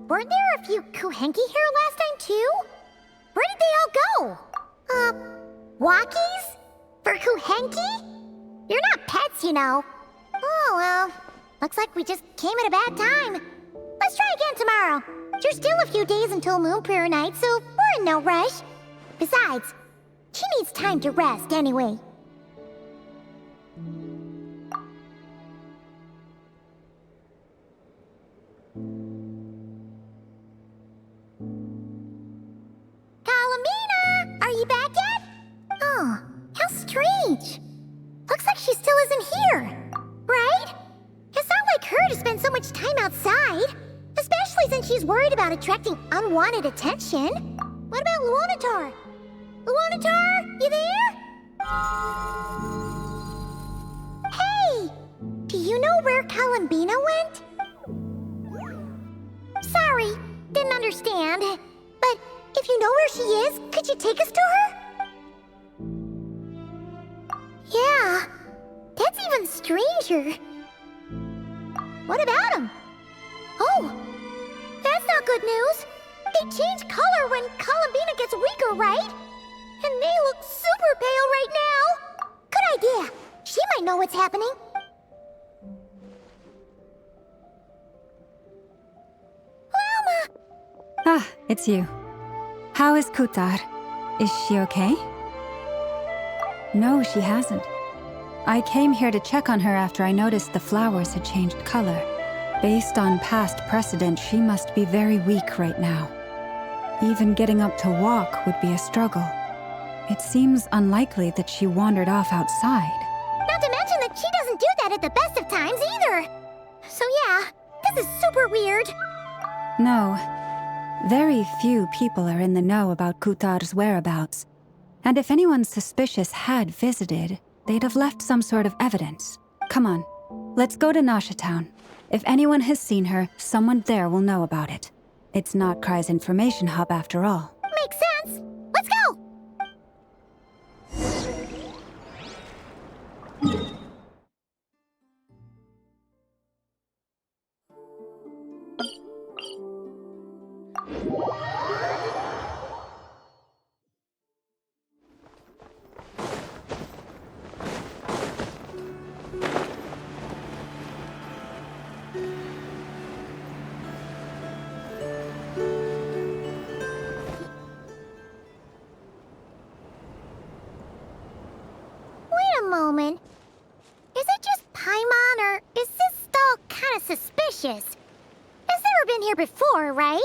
Weren't there a few Kuhenki here last time, too? Where did they all go? Walkies? For Kuhenki? You're not pets, you know. Oh, well, looks like we just came at a bad time. Let's try again tomorrow. There's still a few days until Moon Prayer Night, so we're in no rush. Besides, she needs time to rest anyway. Are you back yet? Oh, how strange. Looks like she still isn't here, right? It's not like her to spend so much time outside, especially since she's worried about attracting unwanted attention. What about Luonatar? Luonatar, you there? Hey, do you know where Kalambina went? Sorry, didn't understand, but if you know where she is, could you take us to her? Yeah, that's even stranger. What about him? Oh, that's not good news. They change color when Kalambina gets weaker, right? And they look super pale right now. Good idea. She might know what's happening. Lalma! Ah, it's you. How is Kutar? Is she okay? No, she hasn't. I came here to check on her after I noticed the flowers had changed color. Based on past precedent, she must be very weak right now. Even getting up to walk would be a struggle. It seems unlikely that she wandered off outside. Not to mention that she doesn't do that at the best of times either. So yeah, this is super weird. No. Very few people are in the know about Kutar's whereabouts. And if anyone suspicious had visited, they'd have left some sort of evidence. Come on, let's go to Nasha Town. If anyone has seen her, someone there will know about it. It's not Cry's information hub after all. Makes sense. Let's go! Moment. Is it just Paimon, or is this stall kind of suspicious? It's never been here before, right?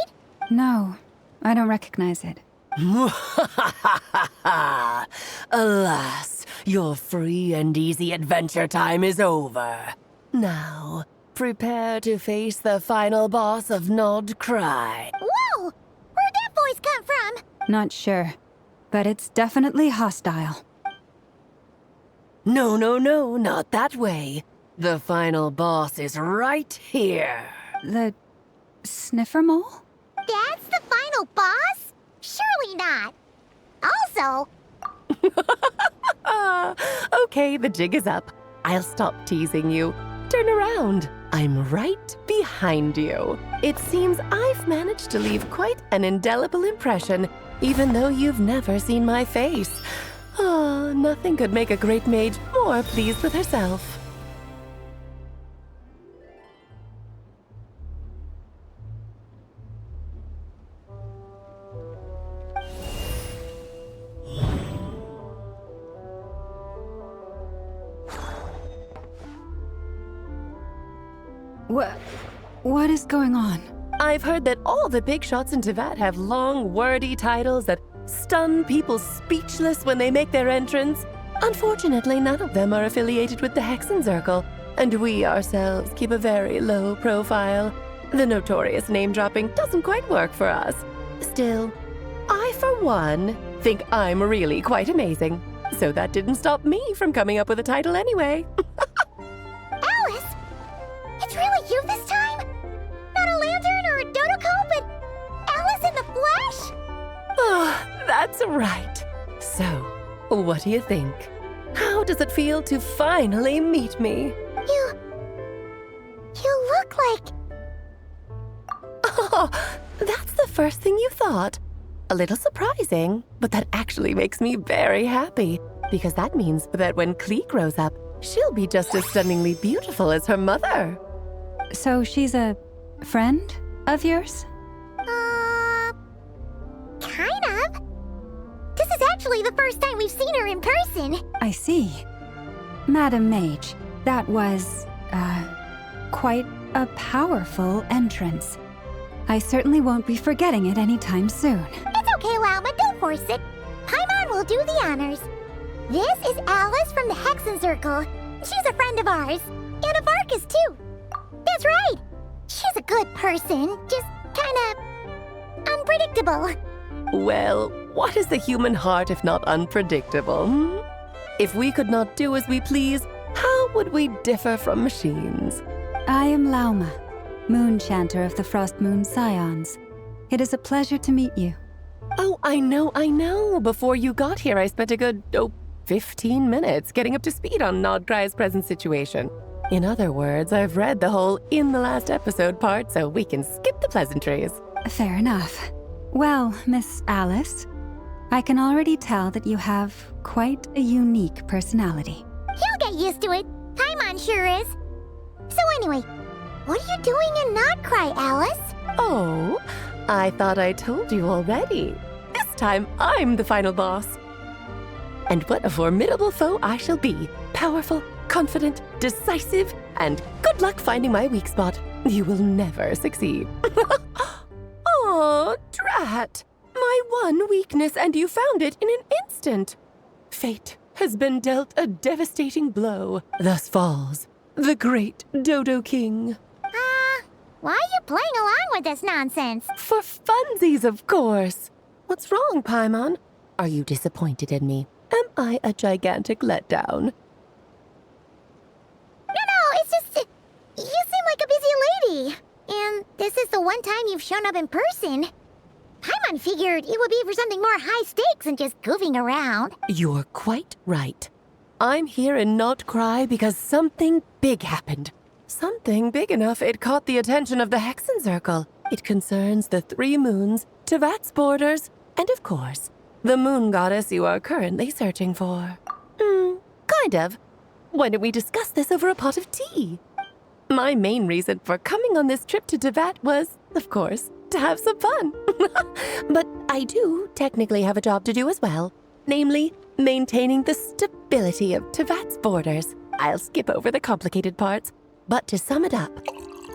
No, I don't recognize it. Alas, your free and easy adventure time is over. Now, prepare to face the final boss of Nod Cry. Whoa! Where'd that voice come from? Not sure, but it's definitely hostile. No, not that way. The final boss is right here. The sniffer mole? That's the final boss? Surely not. Also... Okay, the jig is up. I'll stop teasing you. Turn around. I'm right behind you. It seems I've managed to leave quite an indelible impression, even though you've never seen my face. Oh, nothing could make a great mage more pleased with herself. What is going on? I've heard that all the big shots in Teyvat have long, wordy titles that stun people speechless when they make their entrance. Unfortunately, none of them are affiliated with the Hexenzirkel, and we ourselves keep a very low profile. The notorious name-dropping doesn't quite work for us. Still, I, for one, think I'm really quite amazing. So that didn't stop me from coming up with a title anyway. Alice? It's really you this time? Not a lantern or a Dodoko, but Alice in the flesh? Oh, that's right. So, what do you think? How does it feel to finally meet me? You look like... Oh, that's the first thing you thought. A little surprising, but that actually makes me very happy, because that means that when Klee grows up, she'll be just as stunningly beautiful as her mother. So she's a friend of yours? Kind of. This is actually the first time we've seen her in person. I see. Madam Mage, that was, quite a powerful entrance. I certainly won't be forgetting it anytime soon. It's okay, Lauma, don't force it. Paimon will do the honors. This is Alice from the Hexenzirkel. She's a friend of ours. And of Arcus, too. That's right. She's a good person, just kinda... unpredictable. Well, what is the human heart if not unpredictable? Hmm? If we could not do as we please, how would we differ from machines? I am Lauma, Moon Chanter of the Frost Moon Scions. It is a pleasure to meet you. Oh, I know. Before you got here, I spent a good, 15 minutes getting up to speed on Nodcry's present situation. In other words, I've read the whole in the last episode part, so we can skip the pleasantries. Fair enough. Well, Miss Alice, I can already tell that you have quite a unique personality. He'll get used to it. Paimon sure is. So anyway, what are you doing in Nodcry, Alice? Oh, I thought I told you already. This time, I'm the final boss. And what a formidable foe I shall be. Powerful, confident, decisive, and good luck finding my weak spot. You will never succeed. Oh, drat! My one weakness, and you found it in an instant. Fate has been dealt a devastating blow. Thus falls the great Dodo King. Why are you playing along with this nonsense? For funsies, of course. What's wrong, Paimon? Are you disappointed in me? Am I a gigantic letdown? No, it's just... you seem like a busy lady. And this is the one time you've shown up in person. Paimon figured it would be for something more high stakes than just goofing around. You're quite right. I'm here in Nocturne because something big happened. Something big enough it caught the attention of the Hexenzirkel. It concerns the 3 moons, Tevat's borders, and of course, the moon goddess you are currently searching for. Kind of. Why don't we discuss this over a pot of tea? My main reason for coming on this trip to Tevat was, of course, to have some fun. But I do technically have a job to do as well. Namely, maintaining the stability of Tevat's borders. I'll skip over the complicated parts. But to sum it up,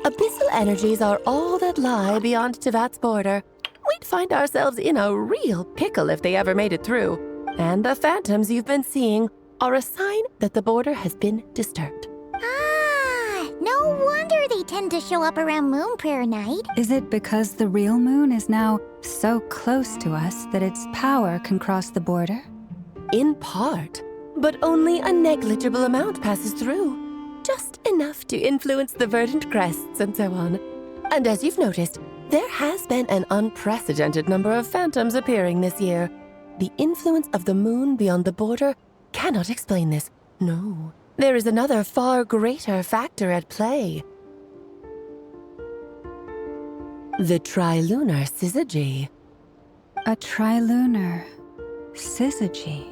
abyssal energies are all that lie beyond Tevat's border. We'd find ourselves in a real pickle if they ever made it through. And the phantoms you've been seeing are a sign that the border has been disturbed. No wonder they tend to show up around Moon Prayer Night. Is it because the real moon is now so close to us that its power can cross the border? In part, but only a negligible amount passes through. Just enough to influence the verdant crests and so on. And as you've noticed, there has been an unprecedented number of phantoms appearing this year. The influence of the moon beyond the border cannot explain this. No, there is another far greater factor at play. The trilunar syzygy. A trilunar syzygy.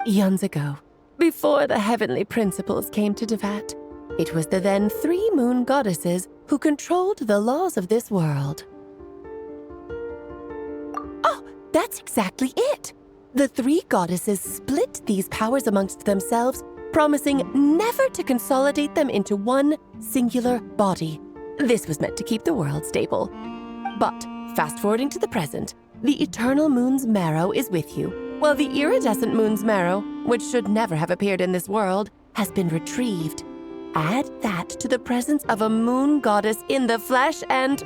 Eons ago, before the heavenly principles came to Tevat, it was the then 3 moon goddesses who controlled the laws of this world. Oh, that's exactly it! The 3 goddesses split these powers amongst themselves, promising never to consolidate them into one singular body. This was meant to keep the world stable. But, fast-forwarding to the present, The eternal moon's marrow is with you, while the iridescent moon's marrow, which should never have appeared in this world, has been retrieved. Add that to the presence of a moon goddess in the flesh and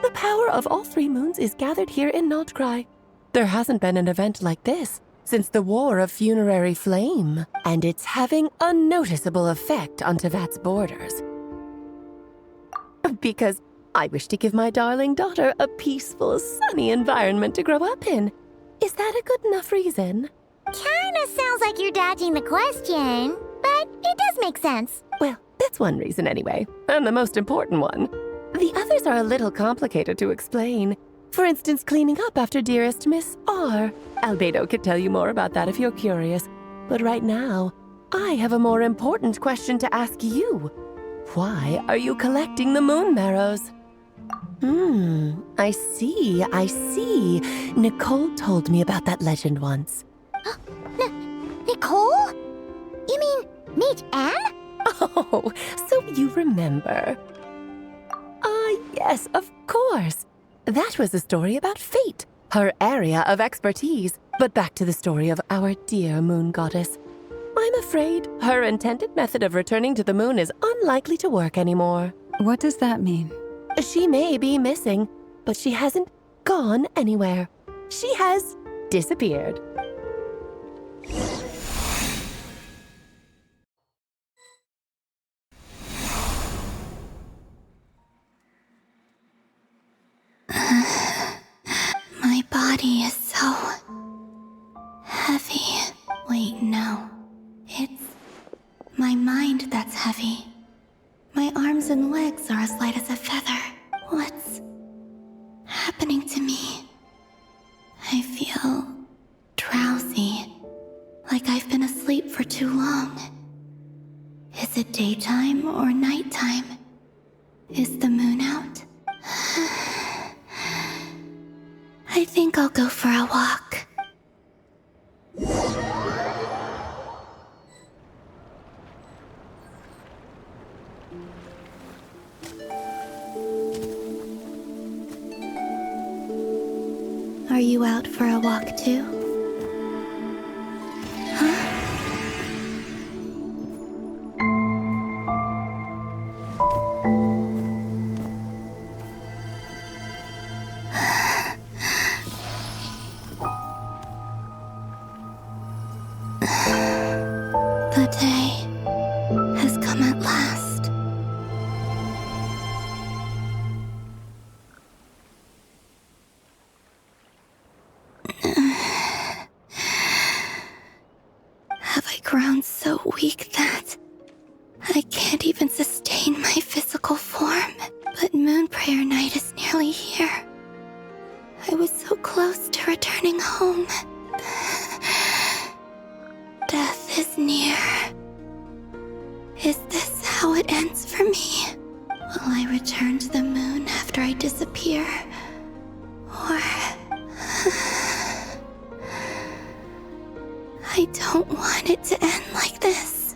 the power of all three moons is gathered here in Nocturne. There hasn't been an event like this since the War of Funerary Flame, and it's having a noticeable effect on Tevat's borders. Because I wish to give my darling daughter a peaceful, sunny environment to grow up in. Is that a good enough reason? Kinda sounds like you're dodging the question, but it does make sense. Well, that's one reason anyway, and the most important one. The others are a little complicated to explain. For instance, cleaning up after dearest Miss R. Albedo could tell you more about that if you're curious. But right now, I have a more important question to ask you. Why are you collecting the moon marrows? I see. Nicole told me about that legend once. Nicole? You mean meet Anne? Oh, so you remember. Yes, of course. That was a story about fate, her area of expertise. But back to the story of our dear moon goddess. I'm afraid her intended method of returning to the moon is unlikely to work anymore. What does that mean? She may be missing, but she hasn't gone anywhere. She has disappeared. My body is so heavy. Wait, no. It's my mind that's heavy. My arms and legs are as light as a feather. What's happening to me? I feel drowsy, like I've been asleep for too long. Is it daytime or nighttime? Is the moon out? I think I'll go for a walk. Are you out for a walk too? The day has come at last. Have I grown so weak that I can't even sustain my physical form? But Moon Prayer Night is nearly here. I was so close to returning home. Death is near. Is this how it ends for me? Will I return to the moon after I disappear? Or... I don't want it to end like this.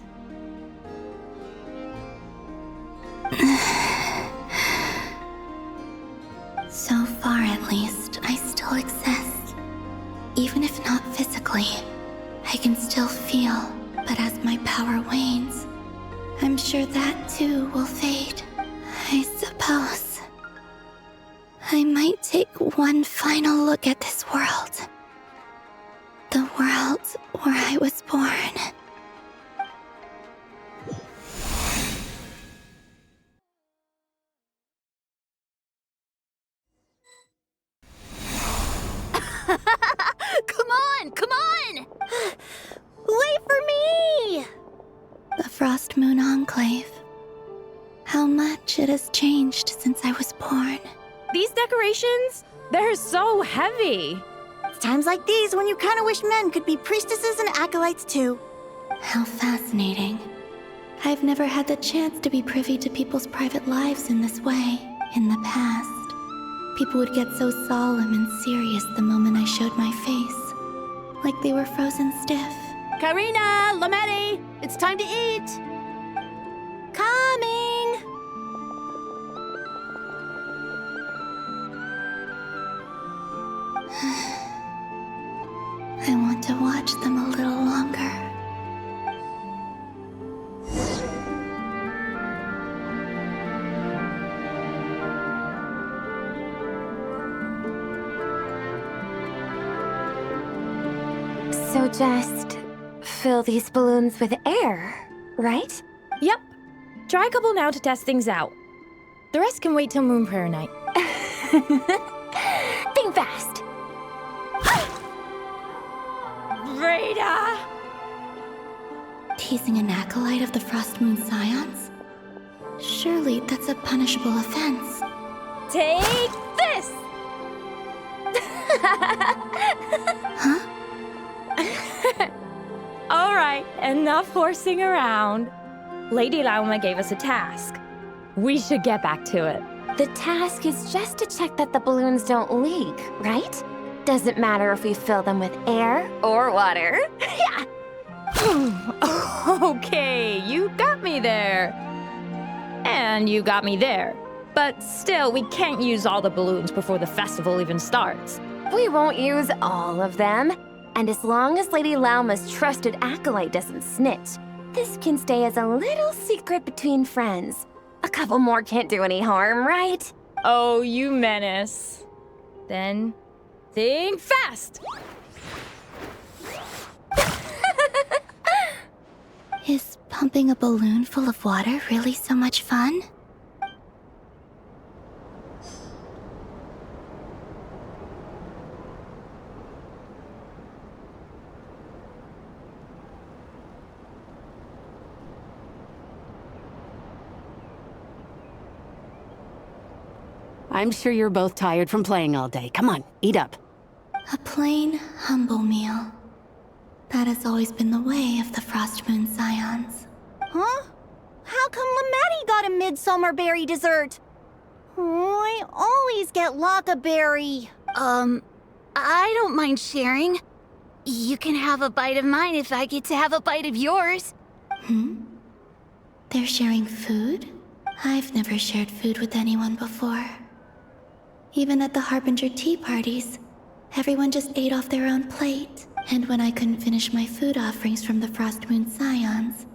So far, at least, I still exist. Even if not physically, I can still feel, but as my power wanes, I'm sure that too will fade. I suppose I might take one final look at this world. The world where I was born. Come on! Wait for me! The Frost Moon Enclave. How much it has changed since I was born. These decorations, they're so heavy. It's times like these when you kind of wish men could be priestesses and acolytes too. How fascinating. I've never had the chance to be privy to people's private lives in this way in the past. People would get so solemn and serious the moment I showed my face, like they were frozen stiff. Karina, Lametti, it's time to eat. Coming! to watch them a little longer. So just fill these balloons with air, right? Yep. Try a couple now to test things out. The rest can wait till Moon Prayer Night. Think fast. Rita! Teasing an acolyte of the Frost Moon Scions? Surely that's a punishable offense. Take this! Huh? Alright, enough horsing around. Lady Lauma gave us a task. We should get back to it. The task is just to check that the balloons don't leak, right? Doesn't matter if we fill them with air or water. Yeah. Okay, you got me there. And you got me there. But still, we can't use all the balloons before the festival even starts. We won't use all of them. And as long as Lady Lauma's trusted acolyte doesn't snitch, this can stay as a little secret between friends. A couple more can't do any harm, right? Oh, you menace. Then, think fast! Is pumping a balloon full of water really so much fun? I'm sure you're both tired from playing all day. Come on, eat up. A plain, humble meal. That has always been the way of the Frost Moon Scions. Huh? How come Lamette got a midsummer berry dessert? Oh, I always get Lockaberry. I don't mind sharing. You can have a bite of mine if I get to have a bite of yours. They're sharing food? I've never shared food with anyone before. Even at the Harbinger tea parties, everyone just ate off their own plate. And when I couldn't finish my food offerings from the Frost Moon Scions,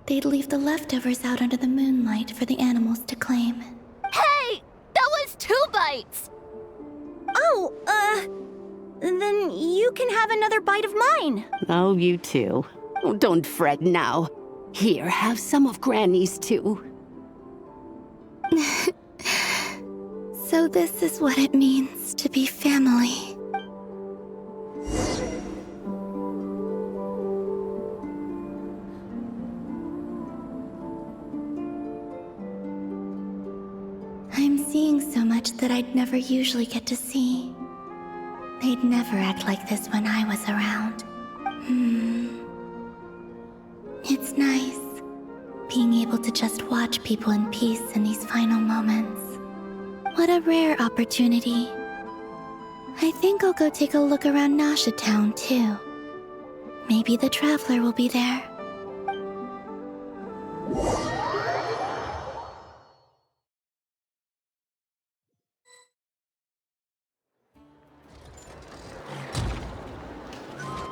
they'd leave the leftovers out under the moonlight for the animals to claim. Hey! That was 2 bites! Oh, then you can have another bite of mine. Oh, you too. Oh, don't fret now. Here, have some of Granny's too. So this is what it means to be family. I'm seeing so much that I'd never usually get to see. They'd never act like this when I was around. It's nice, being able to just watch people in peace in these final moments. What a rare opportunity. I think I'll go take a look around Nasha Town, too. Maybe the Traveler will be there.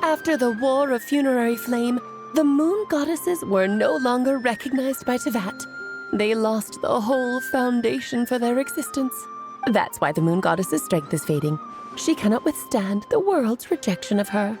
After the War of Funerary Flame, the moon goddesses were no longer recognized by Tevat. They lost the whole foundation for their existence. That's why the moon goddess's strength is fading. She cannot withstand the world's rejection of her.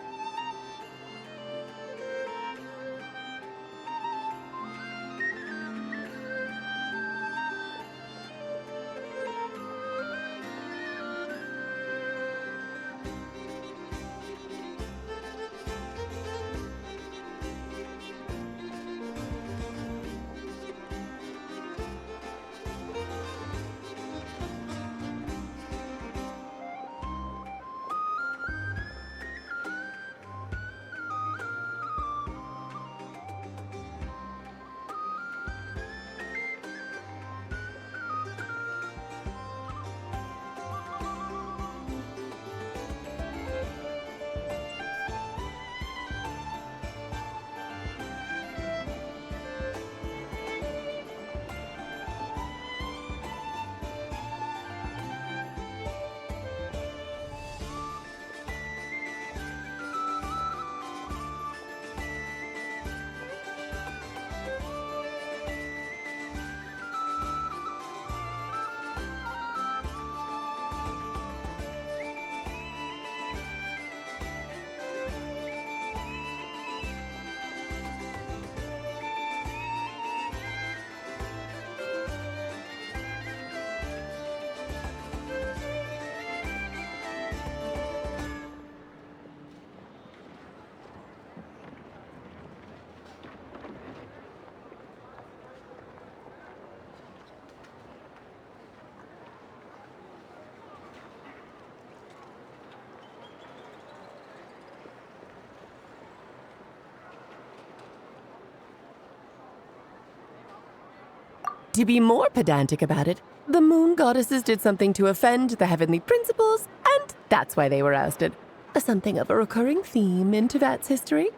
To be more pedantic about it, the moon goddesses did something to offend the heavenly principles, and that's why they were ousted. Something of a recurring theme in Teyvat's history.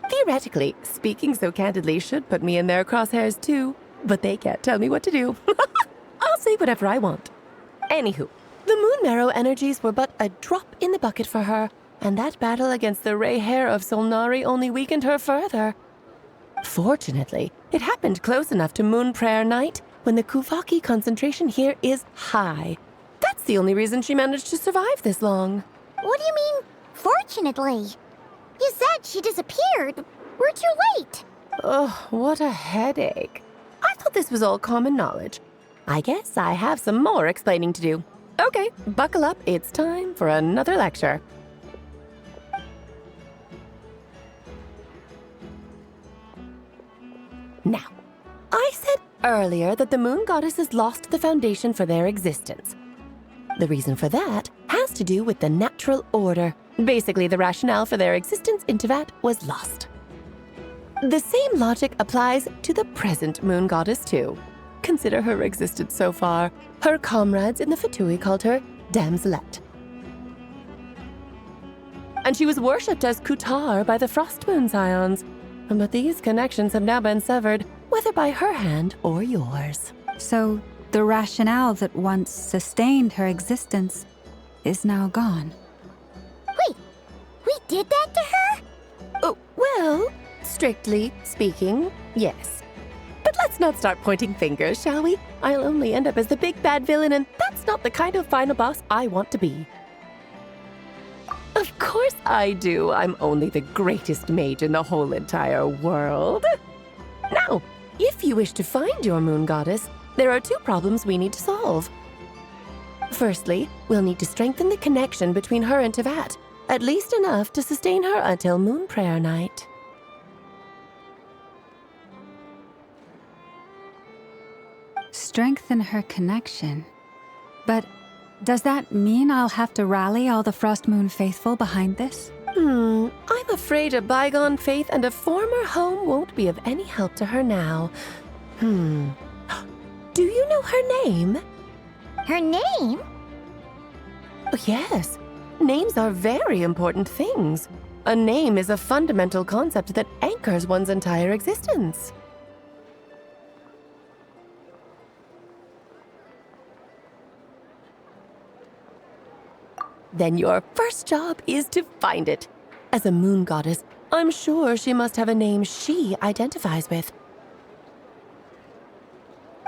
Theoretically, speaking so candidly should put me in their crosshairs too, but they can't tell me what to do. I'll say whatever I want. Anywho, the Moon Marrow energies were but a drop in the bucket for her, and that battle against the Ray Hair of Solnari only weakened her further. Fortunately, it happened close enough to Moon Prayer Night when the Kuvaki concentration here is high. That's the only reason she managed to survive this long. What do you mean, fortunately? You said she disappeared. We're too late. Oh, what a headache. I thought this was all common knowledge. I guess I have some more explaining to do. Okay, buckle up. It's time for another lecture. Now, I said earlier that the moon goddesses lost the foundation for their existence. The reason for that has to do with the natural order. Basically, the rationale for their existence in Teyvat was lost. The same logic applies to the present moon goddess too. Consider her existence so far. Her comrades in the Fatui called her Damselette. And she was worshipped as Kutar by the Frost Moon Scions. But these connections have now been severed, whether by her hand or yours. So the rationale that once sustained her existence is now gone. Wait, we did that to her? Oh, well, strictly speaking, yes. But let's not start pointing fingers, shall we? I'll only end up as the big bad villain, and that's not the kind of final boss I want to be. Of course I do. I'm only the greatest mage in the whole entire world. Now, if you wish to find your moon goddess, there are two problems we need to solve. Firstly, we'll need to strengthen the connection between her and Teyvat, at least enough to sustain her until Moon Prayer Night. Strengthen her connection. But does that mean I'll have to rally all the Frost Moon faithful behind this? I'm afraid a bygone faith and a former home won't be of any help to her now. Do you know her name? Her name? Oh, yes. Names are very important things. A name is a fundamental concept that anchors one's entire existence. Then your first job is to find it. As a moon goddess, I'm sure she must have a name she identifies with.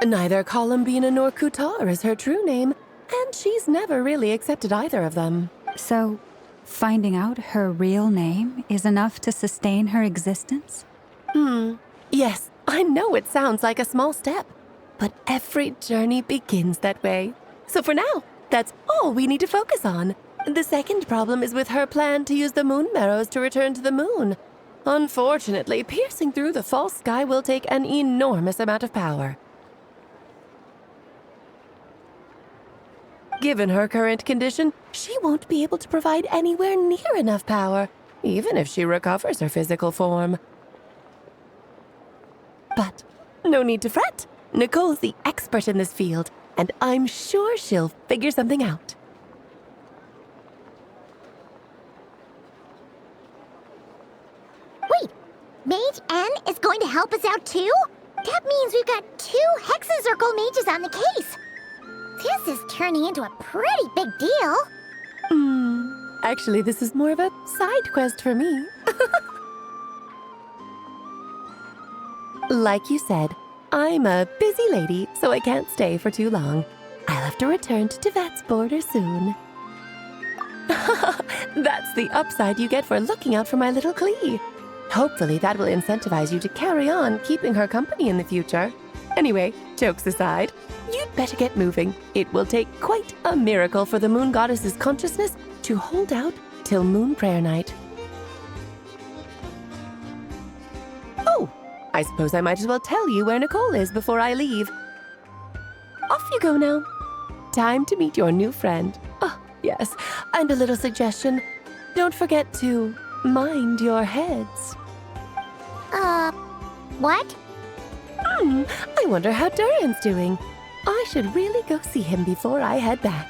Neither Columbina nor Kutar is her true name, and she's never really accepted either of them. So, finding out her real name is enough to sustain her existence? Yes, I know it sounds like a small step, but every journey begins that way. So for now, that's all we need to focus on. The second problem is with her plan to use the moon marrows to return to the moon. Unfortunately, piercing through the false sky will take an enormous amount of power. Given her current condition, she won't be able to provide anywhere near enough power, even if she recovers her physical form. But no need to fret. Nicole's the expert in this field, and I'm sure she'll figure something out. Wait, Mage N is going to help us out too? That means we've got 2 Hexacircle mages on the case. This is turning into a pretty big deal. Actually, this is more of a side quest for me. Like you said, I'm a busy lady, so I can't stay for too long. I'll have to return to Teyvat's border soon. That's the upside you get for looking out for my little Klee. Hopefully that will incentivize you to carry on keeping her company in the future. Anyway, jokes aside, you'd better get moving. It will take quite a miracle for the moon goddess's consciousness to hold out till Moon Prayer Night. Oh, I suppose I might as well tell you where Nicole is before I leave. Off you go now. Time to meet your new friend. Oh, yes, and a little suggestion. Don't forget to mind your heads. What? I wonder how Durin's doing. I should really go see him before I head back.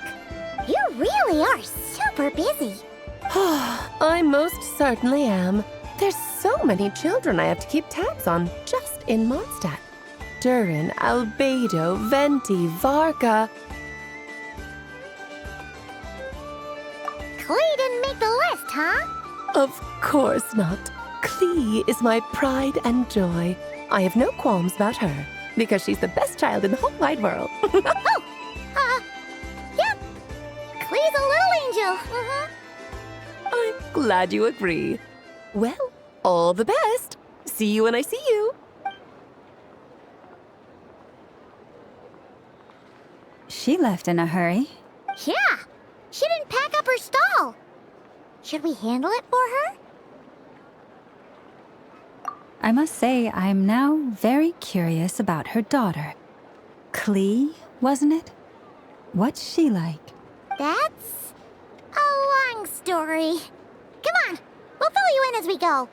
You really are super busy. I most certainly am. There's so many children I have to keep tabs on just in Mondstadt. Durin, Albedo, Venti, Varga. Klee didn't make the list, huh? Of course not. Klee is my pride and joy. I have no qualms about her, because she's the best child in the whole wide world. Yep. Klee's a little angel. I'm glad you agree. Well, all the best. See you when I see you. She left in a hurry. Yeah, she didn't pack up her stall. Should we handle it for her? I must say, I'm now very curious about her daughter. Klee, wasn't it? What's she like? That's a long story. Come on, we'll fill you in as we go.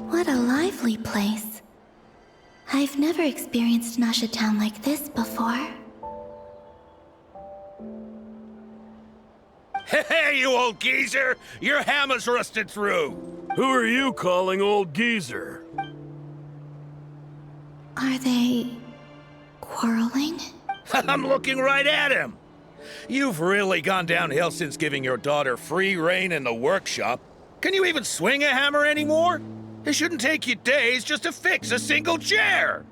What a lively place. I've never experienced Nasha Town like this before. Hey, you old geezer! Your hammer's rusted through! Who are you calling old geezer? Are they quarreling? I'm looking right at him! You've really gone downhill since giving your daughter free rein in the workshop. Can you even swing a hammer anymore? It shouldn't take you days just to fix a single chair.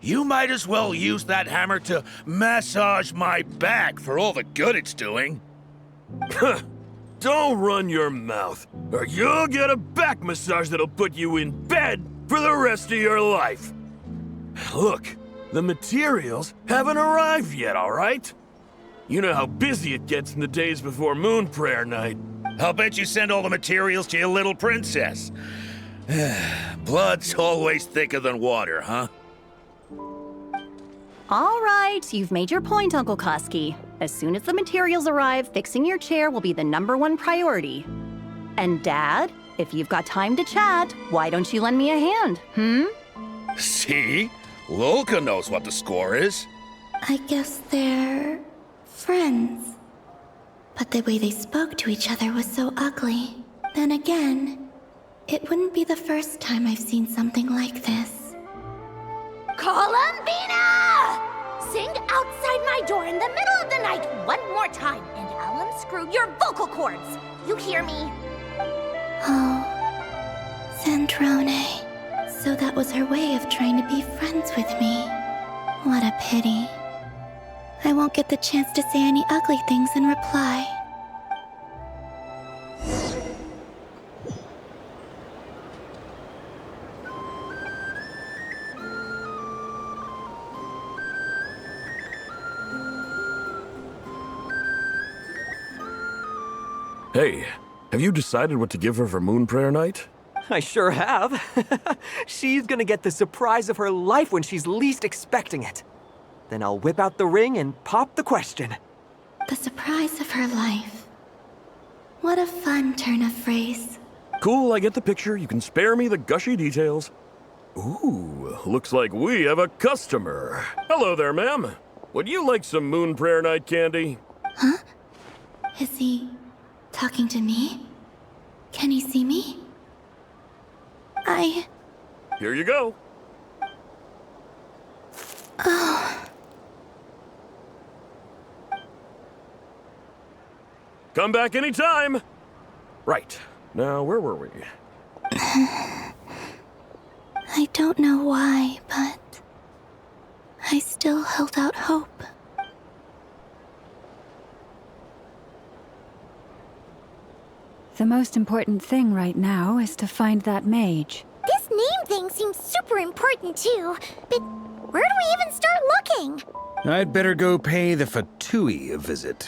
You might as well use that hammer to massage my back for all the good it's doing. Don't run your mouth, or you'll get a back massage that'll put you in bed for the rest of your life. Look, the materials haven't arrived yet, all right? You know how busy it gets in the days before Moon Prayer Night. I'll bet you send all the materials to your little princess. Blood's always thicker than water, huh? All right, you've made your point, Uncle Koski. As soon as the materials arrive, fixing your chair will be the #1 priority. And Dad, if you've got time to chat, why don't you lend me a hand, See? Lolka knows what the score is. I guess they're friends. But the way they spoke to each other was so ugly. Then again, it wouldn't be the first time I've seen something like this. Columbina! Sing outside my door in the middle of the night one more time, and I'll unscrew your vocal cords. You hear me? Oh, Zandrone. So that was her way of trying to be friends with me. What a pity. I won't get the chance to say any ugly things in reply. Hey, have you decided what to give her for Moon Prayer Night? I sure have. She's gonna get the surprise of her life when she's least expecting it. Then I'll whip out the ring and pop the question. The surprise of her life. What a fun turn of phrase. Cool, I get the picture. You can spare me the gushy details. Ooh, looks like we have a customer. Hello there, ma'am. Would you like some Moon Prayer Night candy? Huh? Is he talking to me? Can he see me? Here you go. Oh. Come back anytime. Right. Now, where were we? I don't know why, but I still held out hope. The most important thing right now is to find that mage. This name thing seems super important too, but where do we even start looking? I'd better go pay the Fatui a visit.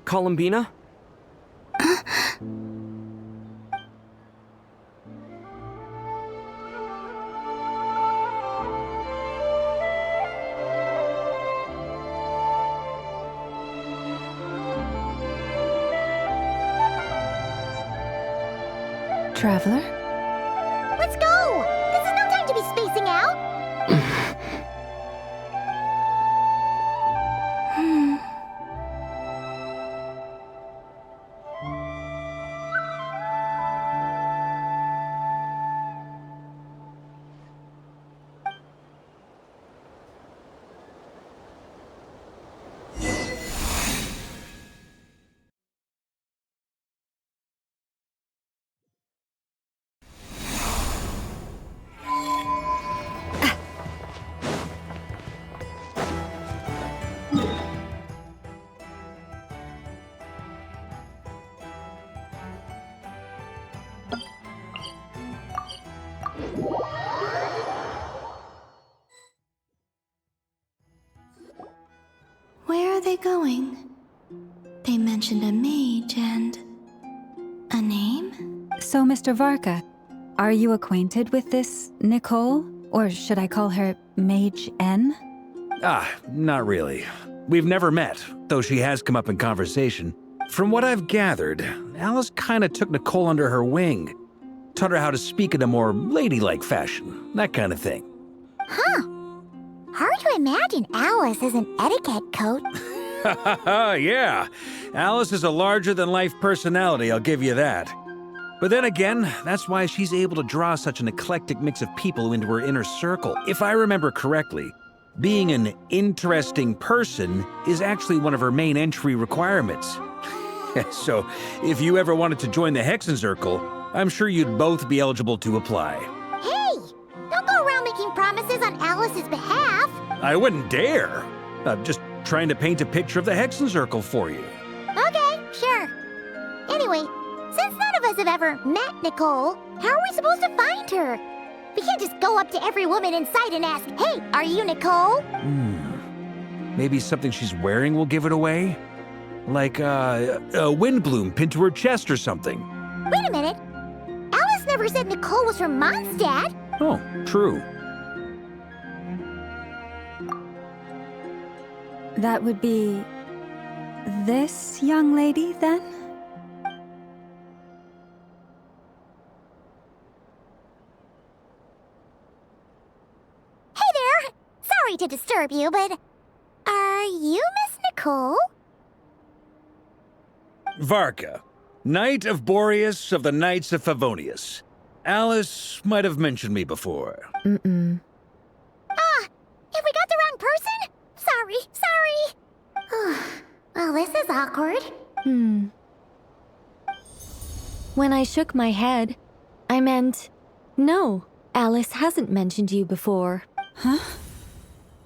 Columbina? Traveler? Let's go! This is no time to be spacing out! Where are they going? They mentioned a mage and... a name? So, Mr. Varka, are you acquainted with this Nicole? Or should I call her Mage N? Not really. We've never met, though she has come up in conversation. From what I've gathered, Alice kinda took Nicole under her wing. Taught her how to speak in a more ladylike fashion, that kind of thing. Huh. Hard to imagine Alice as an etiquette coach. Yeah, Alice is a larger-than-life personality, I'll give you that. But then again, that's why she's able to draw such an eclectic mix of people into her inner circle. If I remember correctly, being an interesting person is actually one of her main entry requirements. So, if you ever wanted to join the Hexenzirkel, I'm sure you'd both be eligible to apply. Hey! Don't go around making promises on Alice's behalf! I wouldn't dare. I'm just trying to paint a picture of the Hexenzirkel for you. Okay, sure. Anyway, since none of us have ever met Nicole, how are we supposed to find her? We can't just go up to every woman in sight and ask, "Hey, are you Nicole?" Maybe something she's wearing will give it away? Like, a windbloom pinned to her chest or something. Wait a minute. Alice never said Nicole was her mom's dad. Oh, true. That would be... this young lady, then? Hey there! Sorry to disturb you, but... are you Miss Nicole? Varka, Knight of Boreas of the Knights of Favonius. Alice might have mentioned me before. Have we got the wrong person? Sorry. Well, this is awkward. When I shook my head, I meant, no, Alice hasn't mentioned you before. Huh?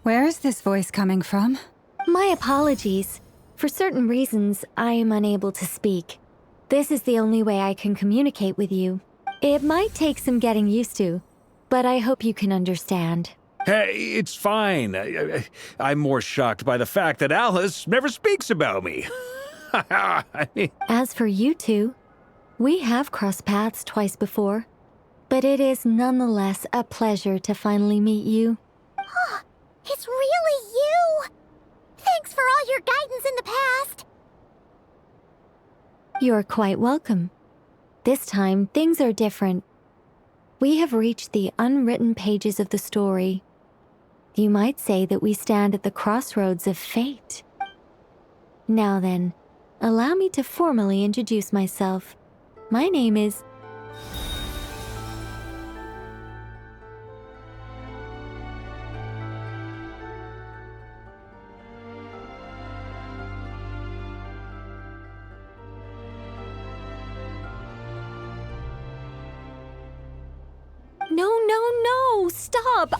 Where is this voice coming from? My apologies. For certain reasons, I am unable to speak. This is the only way I can communicate with you. It might take some getting used to, but I hope you can understand. Hey, it's fine. I'm more shocked by the fact that Alice never speaks about me. As for you two, we have crossed paths twice before, but it is nonetheless a pleasure to finally meet you. It's really you! Thanks for all your guidance in the past. You're quite welcome. This time, things are different. We have reached the unwritten pages of the story. You might say that we stand at the crossroads of fate. Now then, allow me to formally introduce myself. My name is... No, stop!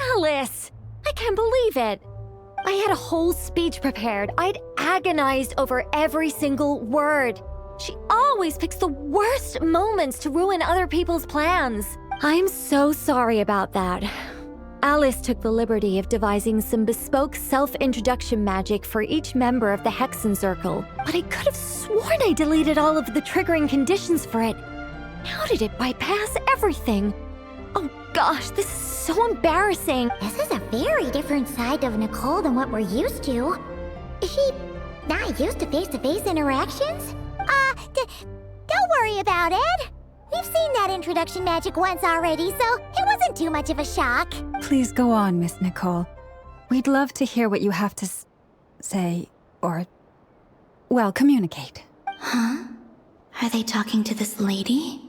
Alice! I can't believe it! I had a whole speech prepared. I'd agonized over every single word. She always picks the worst moments to ruin other people's plans. I'm so sorry about that. Alice took the liberty of devising some bespoke self-introduction magic for each member of the Hexen Circle, but I could have sworn I deleted all of the triggering conditions for it. How did it bypass everything? Oh gosh, this is so embarrassing. This is a very different side of Nicole than what we're used to. Is she not used to face-to-face interactions? Don't worry about it. We've seen that introduction magic once already, so it wasn't too much of a shock. Please go on, Miss Nicole. We'd love to hear what you have to say, or, well, communicate. Huh? Are they talking to this lady?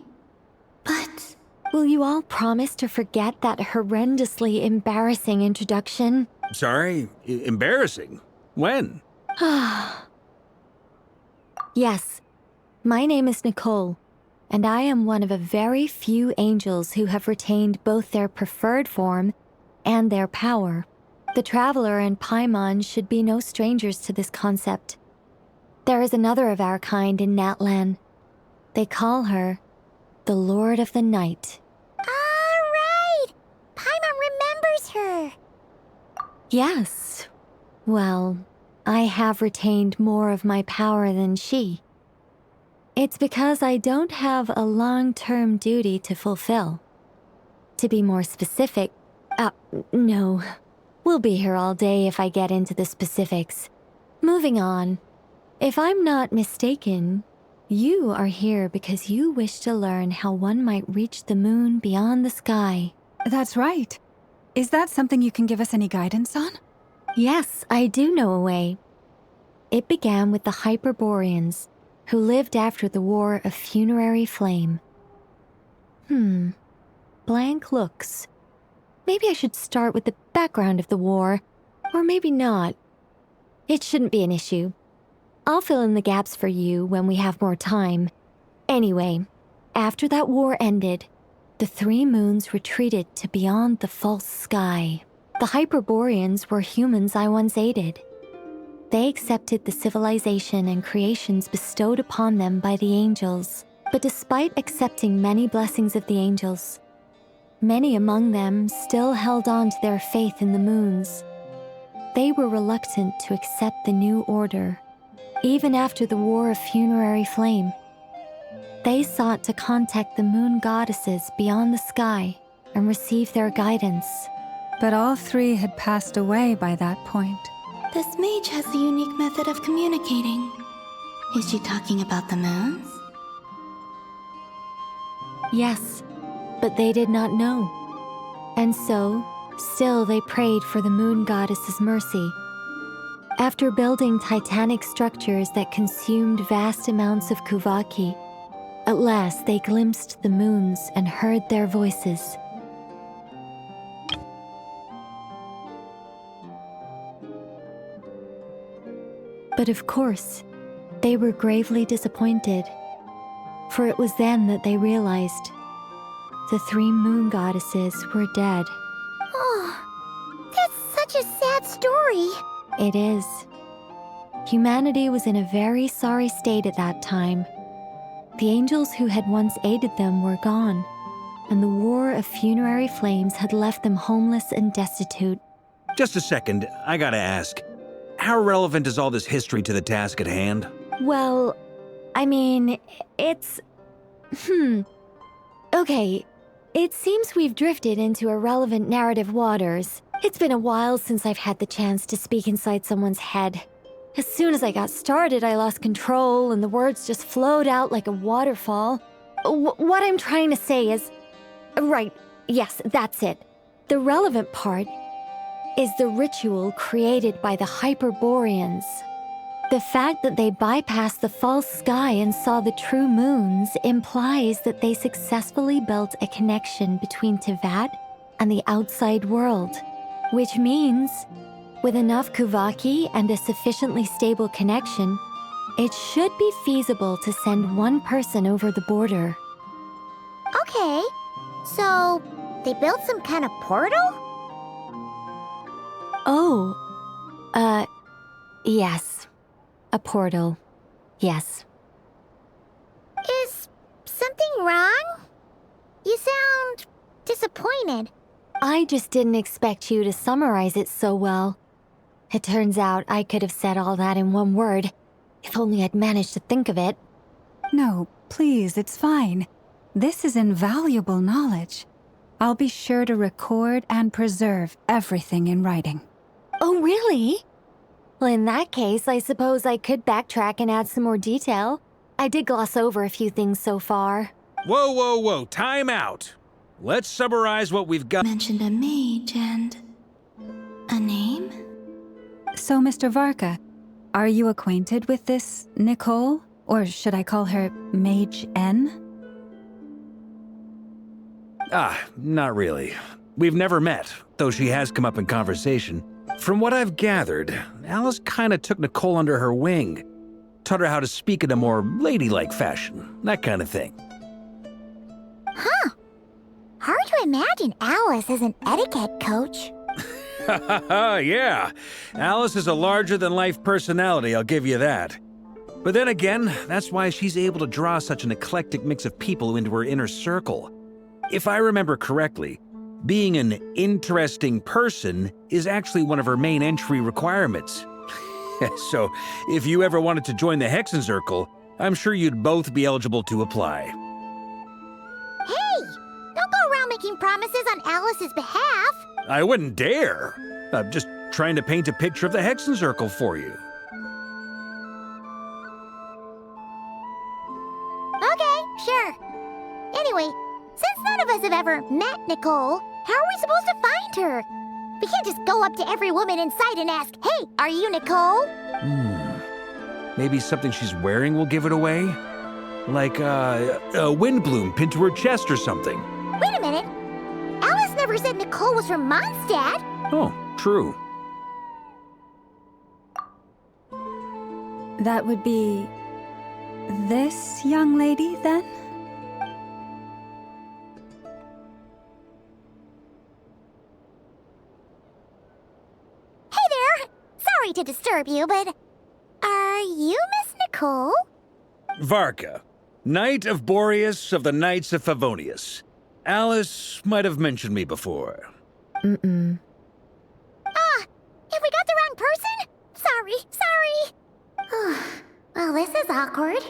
But... Will you all promise to forget that horrendously embarrassing introduction? Sorry? Embarrassing? When? Yes. My name is Nicole, and I am one of a very few angels who have retained both their preferred form and their power. The Traveler and Paimon should be no strangers to this concept. There is another of our kind in Natlan. They call her the Lord of the Night. Right! Paimon remembers her. Yes. Well, I have retained more of my power than she. It's because I don't have a long-term duty to fulfill. To be more specific, no. We'll be here all day if I get into the specifics. Moving on. If I'm not mistaken, you are here because you wish to learn how one might reach the moon beyond the sky. That's right. Is that something you can give us any guidance on? Yes, I do know a way. It began with the Hyperboreans, who lived after the War of Funerary Flame. Blank looks. Maybe I should start with the background of the war, or maybe not. It shouldn't be an issue. I'll fill in the gaps for you when we have more time. Anyway, after that war ended, the three moons retreated to beyond the false sky. The Hyperboreans were humans I once aided. They accepted the civilization and creations bestowed upon them by the angels. But despite accepting many blessings of the angels, many among them still held on to their faith in the moons. They were reluctant to accept the new order, even after the War of Funerary Flame. They sought to contact the moon goddesses beyond the sky and receive their guidance. But all three had passed away by that point. This mage has a unique method of communicating. Is she talking about the moons? Yes, but they did not know. And so, still they prayed for the moon goddess's mercy. After building titanic structures that consumed vast amounts of Kuvaki, at last they glimpsed the moons and heard their voices. But of course, they were gravely disappointed, for it was then that they realized the three moon goddesses were dead. Oh, that's such a sad story. It is. Humanity was in a very sorry state at that time. The angels who had once aided them were gone, and the War of Funerary Flames had left them homeless and destitute. Just a second, I gotta ask. How relevant is all this history to the task at hand? Well, I mean, it's... Okay, it seems we've drifted into irrelevant narrative waters. It's been a while since I've had the chance to speak inside someone's head. As soon as I got started, I lost control and the words just flowed out like a waterfall. What I'm trying to say is... Right, yes, that's it. The relevant part is the ritual created by the Hyperboreans. The fact that they bypassed the false sky and saw the true moons implies that they successfully built a connection between Tevat and the outside world. Which means, with enough Kuvaki and a sufficiently stable connection, it should be feasible to send one person over the border. Okay, so They built some kind of portal? Oh, yes. A portal. Yes. Is something wrong? You sound disappointed. I just didn't expect you to summarize it so well. It turns out I could have said all that in one word, if only I'd managed to think of it. No, please, it's fine. This is invaluable knowledge. I'll be sure to record and preserve everything in writing. Oh, really? Well, in that case, I suppose I could backtrack and add some more detail. I did gloss over a few things so far. Whoa, whoa, whoa, time out. Let's summarize what we've got. Mentioned a mage and a name? So, Mr. Varka, are you acquainted with this Nicole? Or should I call her Mage N? Not really. We've never met, though she has come up in conversation. From what I've gathered, Alice kinda took Nicole under her wing. Taught her how to speak in a more ladylike fashion, that kind of thing. Huh. Hard to imagine Alice as an etiquette coach. Yeah. Alice is a larger-than-life personality, I'll give you that. But then again, that's why she's able to draw such an eclectic mix of people into her inner circle. If I remember correctly, being an interesting person is actually one of her main entry requirements. So, if you ever wanted to join the Hexen Circle, I'm sure you'd both be eligible to apply. Hey! Don't go around making promises on Alice's behalf. I wouldn't dare. I'm just trying to paint a picture of the Hexen Circle for you. Okay, sure. Anyway, since none of us have ever met Nicole, how are we supposed to find her? We can't just go up to every woman in sight and ask, "Hey, are you Nicole?" Maybe something she's wearing will give it away? Like, a wind bloom pinned to her chest or something. Wait a minute. Alice never said Nicole was from Mondstadt. Oh, true. That would be this young lady, then? Hey there! Sorry to disturb you, but are you Miss Nicole? Varka, Knight of Boreas of the Knights of Favonius. Alice might have mentioned me before. Have we got the wrong person? Sorry. Well, this is awkward.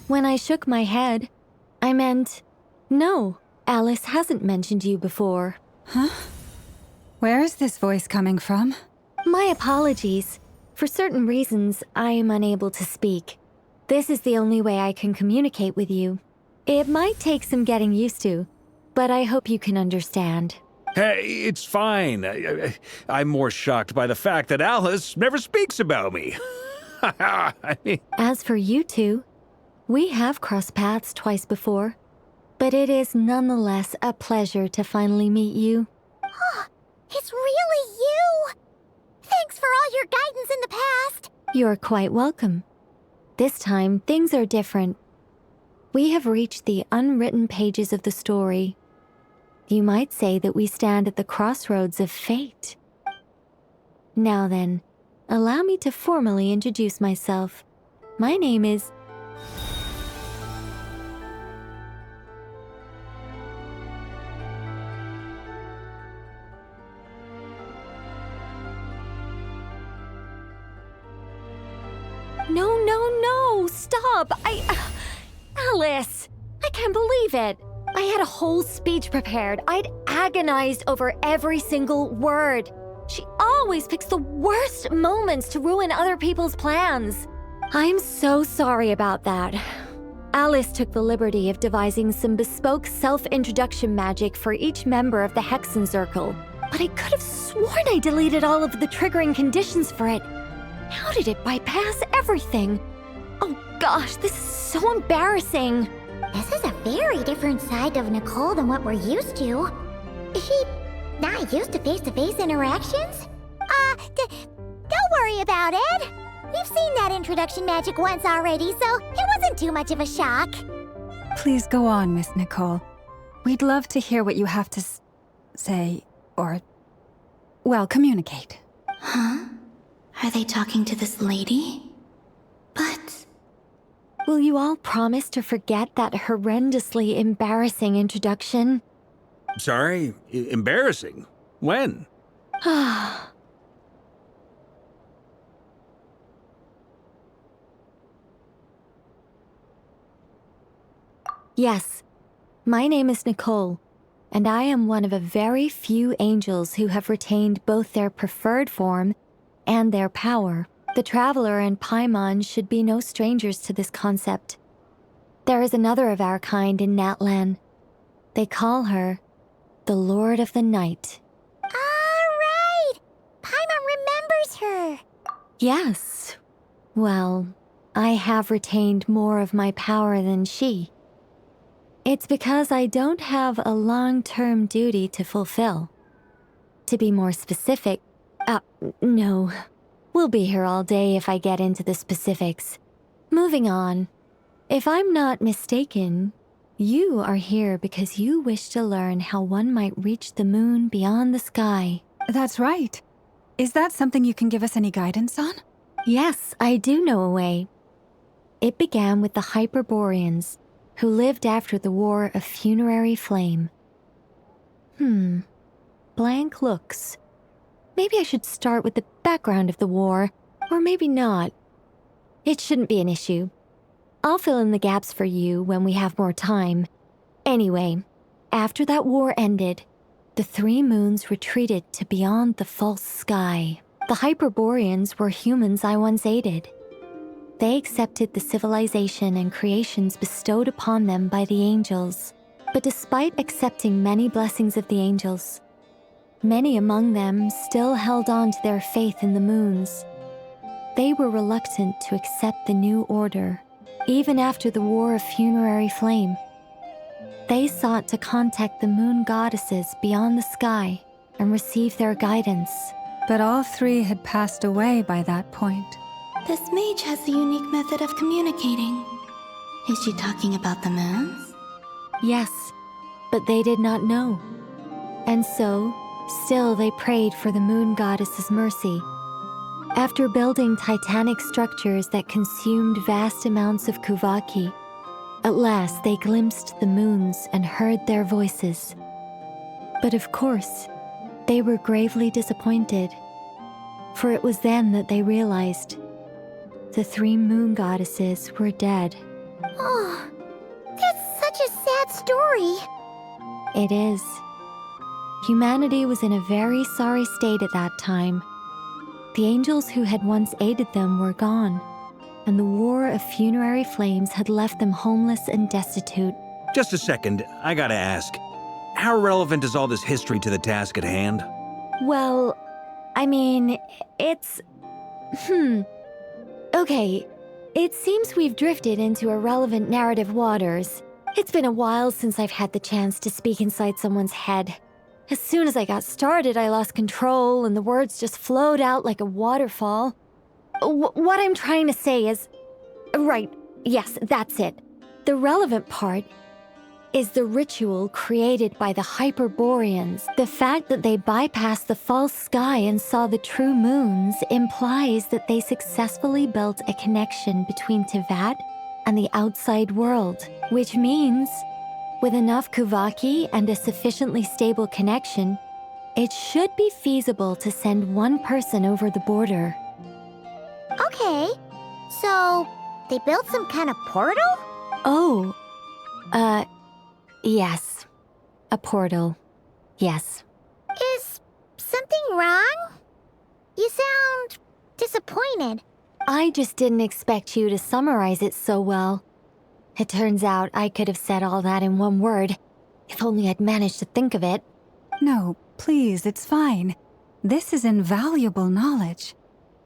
When I shook my head, I meant, no, Alice hasn't mentioned you before. Huh? Where is this voice coming from? My apologies. For certain reasons, I am unable to speak. This is the only way I can communicate with you. It might take some getting used to, but I hope you can understand. Hey, it's fine. I'm more shocked by the fact that Alice never speaks about me. As for you two, we have crossed paths twice before, but it is nonetheless a pleasure to finally meet you. It's really you! Thanks for all your guidance in the past. You're quite welcome. This time, things are different. We have reached the unwritten pages of the story. You might say that we stand at the crossroads of fate. Now then, allow me to formally introduce myself. My name is... No, stop! Alice! I can't believe it! I had a whole speech prepared. I'd agonized over every single word. She always picks the worst moments to ruin other people's plans. I'm so sorry about that. Alice took the liberty of devising some bespoke self-introduction magic for each member of the Hexen Circle. But I could have sworn I deleted all of the triggering conditions for it. How did it bypass everything? Oh gosh, this is so embarrassing. This is a very different side of Nicole than what we're used to. Is she not used to face-to-face interactions? Don't worry about it. We've seen that introduction magic once already, so it wasn't too much of a shock. Please go on, Miss Nicole. We'd love to hear what you have to say, or, well, communicate. Huh? Are they talking to this lady? But... Will you all promise to forget that horrendously embarrassing introduction? Sorry? Embarrassing? When? Yes, my name is Nicole, and I am one of a very few angels who have retained both their preferred form and their power. The Traveler and Paimon should be no strangers to this concept. There is another of our kind in Natlan. They call her the Lord of the Night. All right! Paimon remembers her! Yes. Well, I have retained more of my power than she. It's because I don't have a long-term duty to fulfill. To be more specific, no. We'll be here all day if I get into the specifics. Moving on. If I'm not mistaken, you are here because you wish to learn how one might reach the moon beyond the sky. That's right. Is that something you can give us any guidance on? Yes, I do know a way. It began with the Hyperboreans, who lived after the War of Funerary Flame. Blank looks. Maybe I should start with the background of the war, or maybe not. It shouldn't be an issue. I'll fill in the gaps for you when we have more time. Anyway, after that war ended, the three moons retreated to beyond the false sky. The Hyperboreans were humans I once aided. They accepted the civilization and creations bestowed upon them by the angels. But despite accepting many blessings of the angels, many among them still held on to their faith in the moons. They were reluctant to accept the new order, even after the War of Funerary Flame. They sought to contact the moon goddesses beyond the sky and receive their guidance. But all three had passed away by that point. This mage has a unique method of communicating. Is she talking about the moons? Yes, but they did not know. And so, still they prayed for the moon goddess's mercy. After building titanic structures that consumed vast amounts of Kuvaki, at last they glimpsed the moons and heard their voices. But of course, they were gravely disappointed, for it was then that they realized the three moon goddesses were dead. Oh, that's such a sad story. It is. Humanity was in a very sorry state at that time. The angels who had once aided them were gone, and the War of Funerary Flames had left them homeless and destitute. Just a second, I gotta ask. How relevant is all this history to the task at hand? Well, I mean, it's... Okay, it seems we've drifted into irrelevant narrative waters. It's been a while since I've had the chance to speak inside someone's head. As soon as I got started, I lost control and the words just flowed out like a waterfall. What I'm trying to say is... Right, yes, that's it. The relevant part is the ritual created by the Hyperboreans. The fact that they bypassed the false sky and saw the true moons implies that they successfully built a connection between Tevat and the outside world, which means, with enough Kuvaki and a sufficiently stable connection, it should be feasible to send one person over the border. Okay, so they built some kind of portal? Oh, yes. A portal. Yes. Is something wrong? You sound disappointed. I just didn't expect you to summarize it so well. It turns out I could have said all that in one word, if only I'd managed to think of it. No, please, it's fine. This is invaluable knowledge.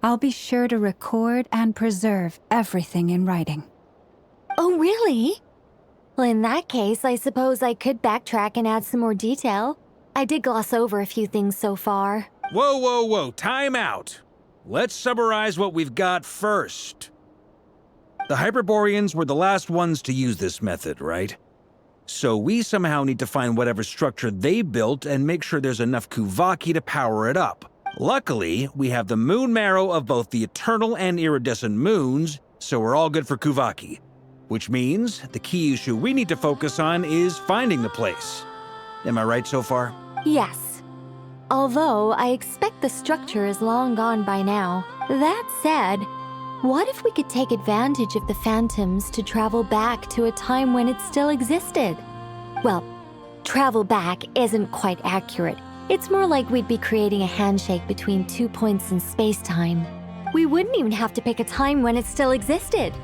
I'll be sure to record and preserve everything in writing. Oh, really? Well, in that case, I suppose I could backtrack and add some more detail. I did gloss over a few things so far. Whoa, time out. Let's summarize what we've got first. The Hyperboreans were the last ones to use this method, right? So we somehow need to find whatever structure they built and make sure there's enough Kuvaki to power it up. Luckily, we have the moon marrow of both the eternal and iridescent moons, so we're all good for Kuvaki. Which means the key issue we need to focus on is finding the place. Am I right so far? Yes. Although I expect the structure is long gone by now. That said, what if we could take advantage of the phantoms to travel back to a time when it still existed? Well, travel back isn't quite accurate. It's more like we'd be creating a handshake between 2 points in space-time. We wouldn't even have to pick a time when it still existed.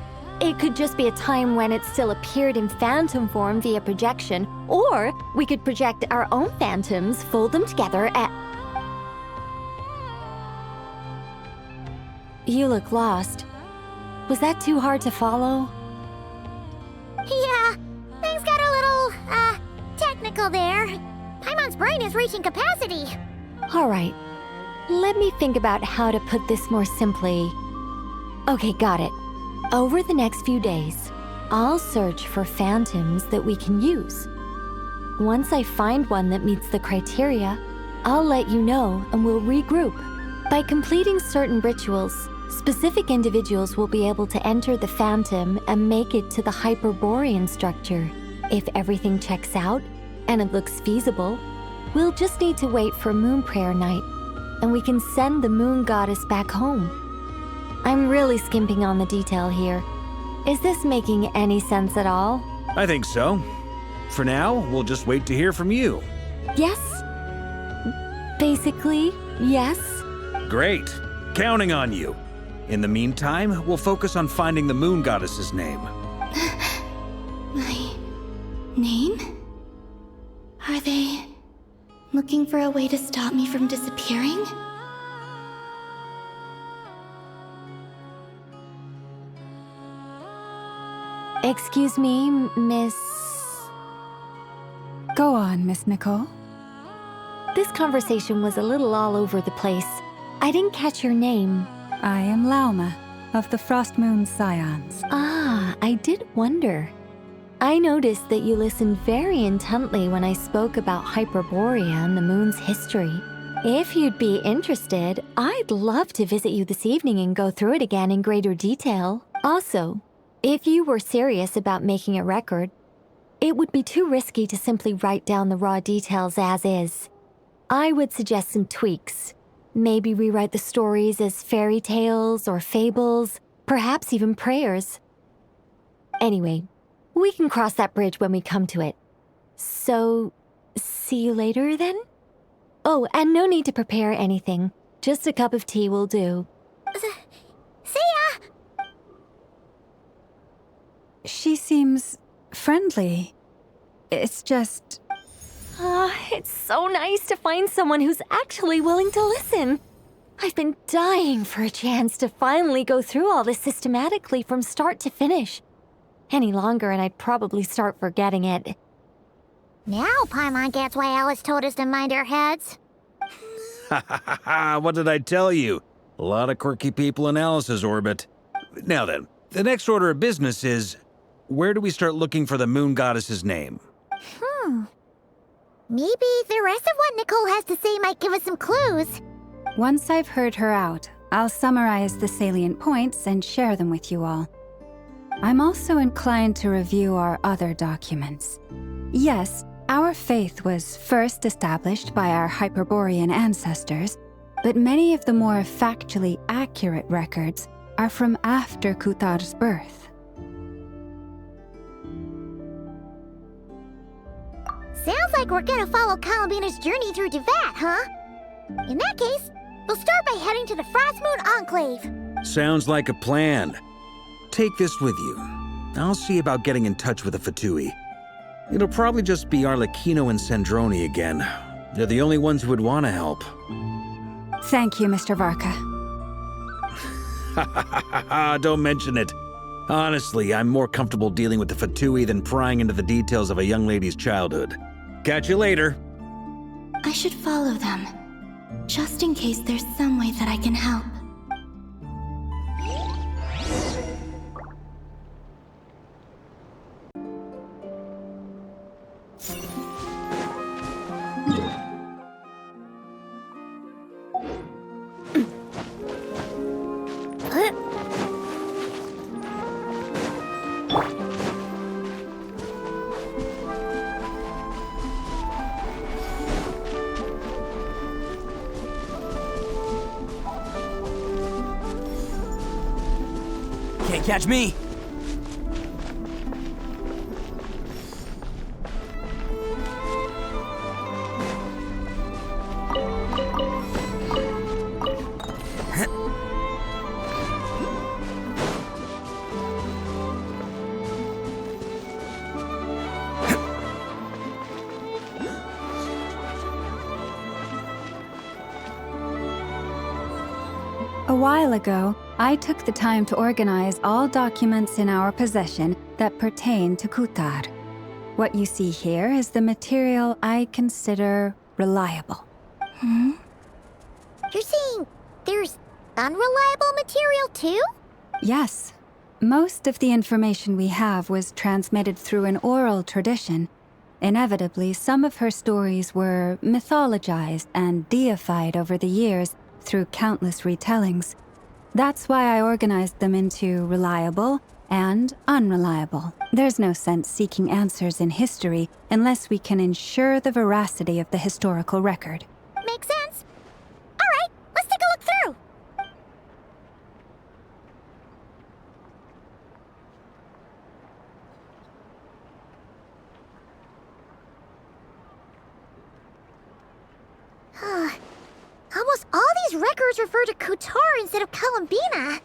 It could just be a time when it still appeared in phantom form via projection, or we could project our own phantoms, fold them together, and... You look lost. Was that too hard to follow? Yeah, things got a little, technical there. Paimon's brain is reaching capacity. All right. Let me think about how to put this more simply. Okay, got it. Over the next few days, I'll search for phantoms that we can use. Once I find one that meets the criteria, I'll let you know and we'll regroup. By completing certain rituals, specific individuals will be able to enter the phantom and make it to the Hyperborean structure. If everything checks out, and it looks feasible, we'll just need to wait for Moon Prayer Night, and we can send the Moon Goddess back home. I'm really skimping on the detail here. Is this making any sense at all? I think so. For now, we'll just wait to hear from you. Yes. Basically, yes. Great. Counting on you. In the meantime, we'll focus on finding the Moon Goddess's name. My name? Are they looking for a way to stop me from disappearing? Excuse me, Miss... Go on, Miss Nicole. This conversation was a little all over the place. I didn't catch your name. I am Lauma, of the Frost Moon Scions. Ah, I did wonder. I noticed that you listened very intently when I spoke about Hyperborea and the moon's history. If you'd be interested, I'd love to visit you this evening and go through it again in greater detail. Also, if you were serious about making a record, it would be too risky to simply write down the raw details as is. I would suggest some tweaks. Maybe rewrite the stories as fairy tales or fables, perhaps even prayers. Anyway, we can cross that bridge when we come to it. So, see you later then? Oh, and no need to prepare anything. Just a cup of tea will do. See ya! She seems friendly. It's just... It's so nice to find someone who's actually willing to listen. I've been dying for a chance to finally go through all this systematically from start to finish. Any longer and I'd probably start forgetting it. Now Paimon gets why Alice told us to mind our heads. Ha ha ha ha, what did I tell you? A lot of quirky people in Alice's orbit. Now then, the next order of business is, where do we start looking for the Moon Goddess's name? Maybe the rest of what Nicole has to say might give us some clues. Once I've heard her out, I'll summarize the salient points and share them with you all. I'm also inclined to review our other documents. Yes, our faith was first established by our Hyperborean ancestors, but many of the more factually accurate records are from after Kutar's birth. Sounds like we're gonna follow Columbina's journey through Devat, huh? In that case, we'll start by heading to the Frost Moon Enclave. Sounds like a plan. Take this with you. I'll see about getting in touch with the Fatui. It'll probably just be Arlecchino and Sandroni again. They're the only ones who would want to help. Thank you, Mr. Varka. Ha ha ha ha, don't mention it. Honestly, I'm more comfortable dealing with the Fatui than prying into the details of a young lady's childhood. Catch you later. I should follow them, just in case there's some way that I can help. Can't catch me! A while ago, I took the time to organize all documents in our possession that pertain to Kutar. What you see here is the material I consider reliable. You're saying there's unreliable material too? Yes. Most of the information we have was transmitted through an oral tradition. Inevitably, some of her stories were mythologized and deified over the years through countless retellings. That's why I organized them into reliable and unreliable. There's no sense seeking answers in history unless we can ensure the veracity of the historical record. Makes sense. All right, let's take a look through. Almost all these records refer to Kutar instead of Columbina.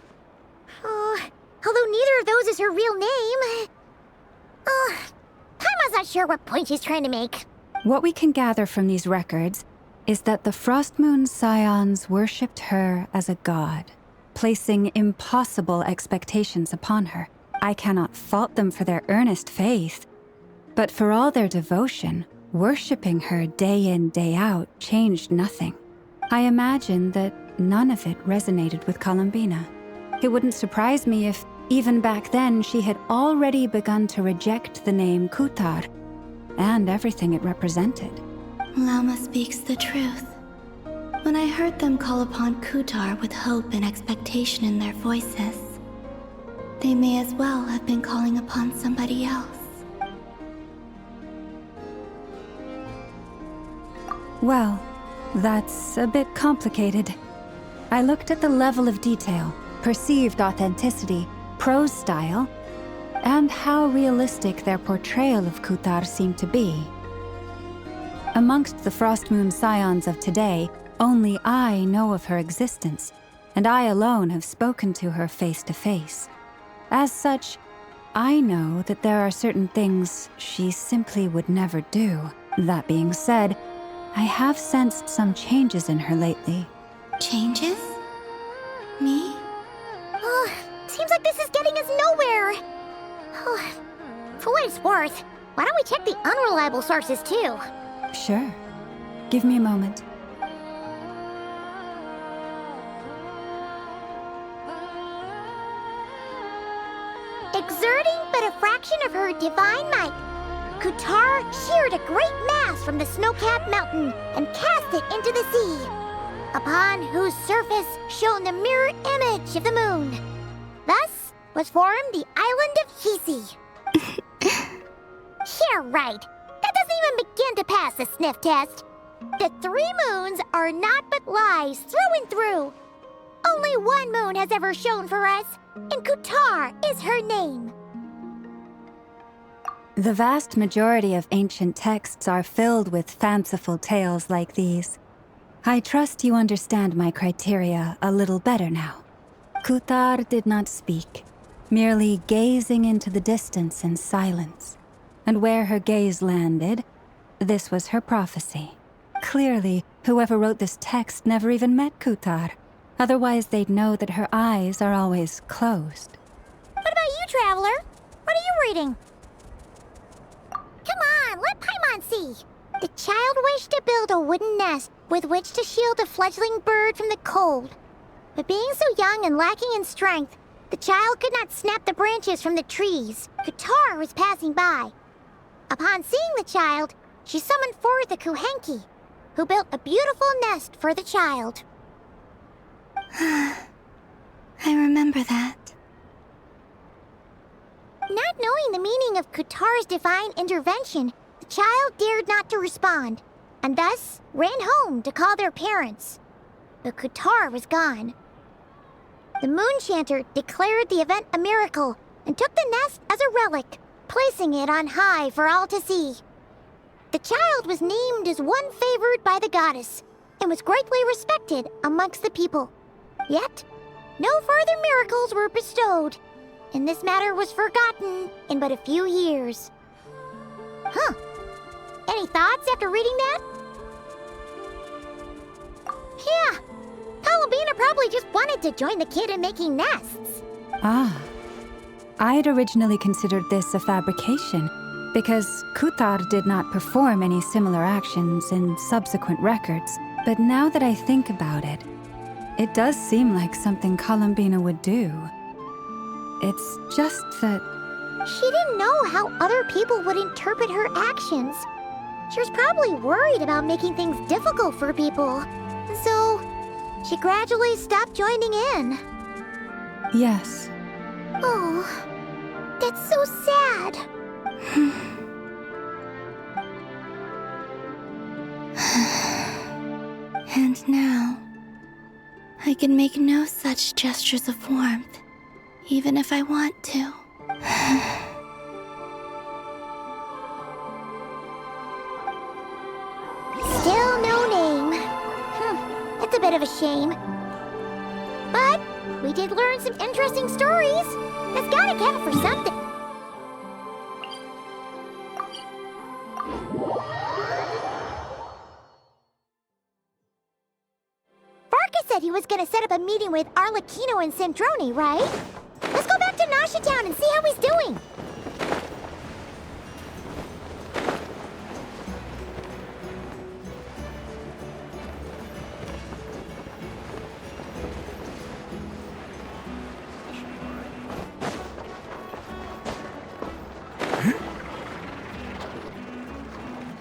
Although neither of those is her real name. Paimon's not sure what point she's trying to make. What we can gather from these records is that the Frost Moon Scions worshipped her as a god, placing impossible expectations upon her. I cannot fault them for their earnest faith, but for all their devotion, worshipping her day in, day out changed nothing. I imagine that none of it resonated with Columbina. It wouldn't surprise me if, even back then, she had already begun to reject the name Kutar and everything it represented. Lauma speaks the truth. When I heard them call upon Kutar with hope and expectation in their voices, they may as well have been calling upon somebody else. Well, that's a bit complicated. I looked at the level of detail, perceived authenticity, prose style, and how realistic their portrayal of Kutar seemed to be. Amongst the Frost Moon Scions of today, only I know of her existence, and I alone have spoken to her face to face. As such, I know that there are certain things she simply would never do. That being said, I have sensed some changes in her lately. Changes? Me? Seems like this is getting us nowhere. For what it's worth, why don't we check the unreliable sources too? Sure. Give me a moment. Exerting but a fraction of her divine might, Kutar sheared a great mass from the snow-capped mountain and cast it into the sea, upon whose surface shone the mirror image of the moon. Thus was formed the island of Hisi. Yeah, right. That doesn't even begin to pass the sniff test. The 3 moons are not but lies through and through. Only one moon has ever shone for us, and Kutar is her name. The vast majority of ancient texts are filled with fanciful tales like these. I trust you understand my criteria a little better now. Kutar did not speak, merely gazing into the distance in silence. And where her gaze landed, this was her prophecy. Clearly, whoever wrote this text never even met Kutar. Otherwise, they'd know that her eyes are always closed. What about you, Traveler? What are you reading? Come on, let Paimon see. The child wished to build a wooden nest with which to shield a fledgling bird from the cold. But being so young and lacking in strength, the child could not snap the branches from the trees. Kutar was passing by. Upon seeing the child, she summoned forth the Kuhenki, who built a beautiful nest for the child. I remember that. Not knowing the meaning of Kutar's divine intervention, the child dared not to respond, and thus ran home to call their parents. But Kutar was gone. The Moon Chanter declared the event a miracle and took the nest as a relic, placing it on high for all to see. The child was named as one favored by the goddess and was greatly respected amongst the people. Yet, no further miracles were bestowed, and this matter was forgotten in but a few years. Huh. Any thoughts after reading that? Yeah. Columbina probably just wanted to join the kid in making nests. Ah. I'd originally considered this a fabrication, because Kutar did not perform any similar actions in subsequent records. But now that I think about it, it does seem like something Columbina would do. It's just that... She didn't know how other people would interpret her actions. She was probably worried about making things difficult for people. So, she gradually stopped joining in. Yes. Oh, that's so sad. And now, I can make no such gestures of warmth, even if I want to. Still no name. It's a bit of a shame. But we did learn some interesting stories. That's gotta count for something. Varka said he was gonna set up a meeting with Arlecchino and Sandrone, right? Let's go back to Nasha Town and see how he's doing.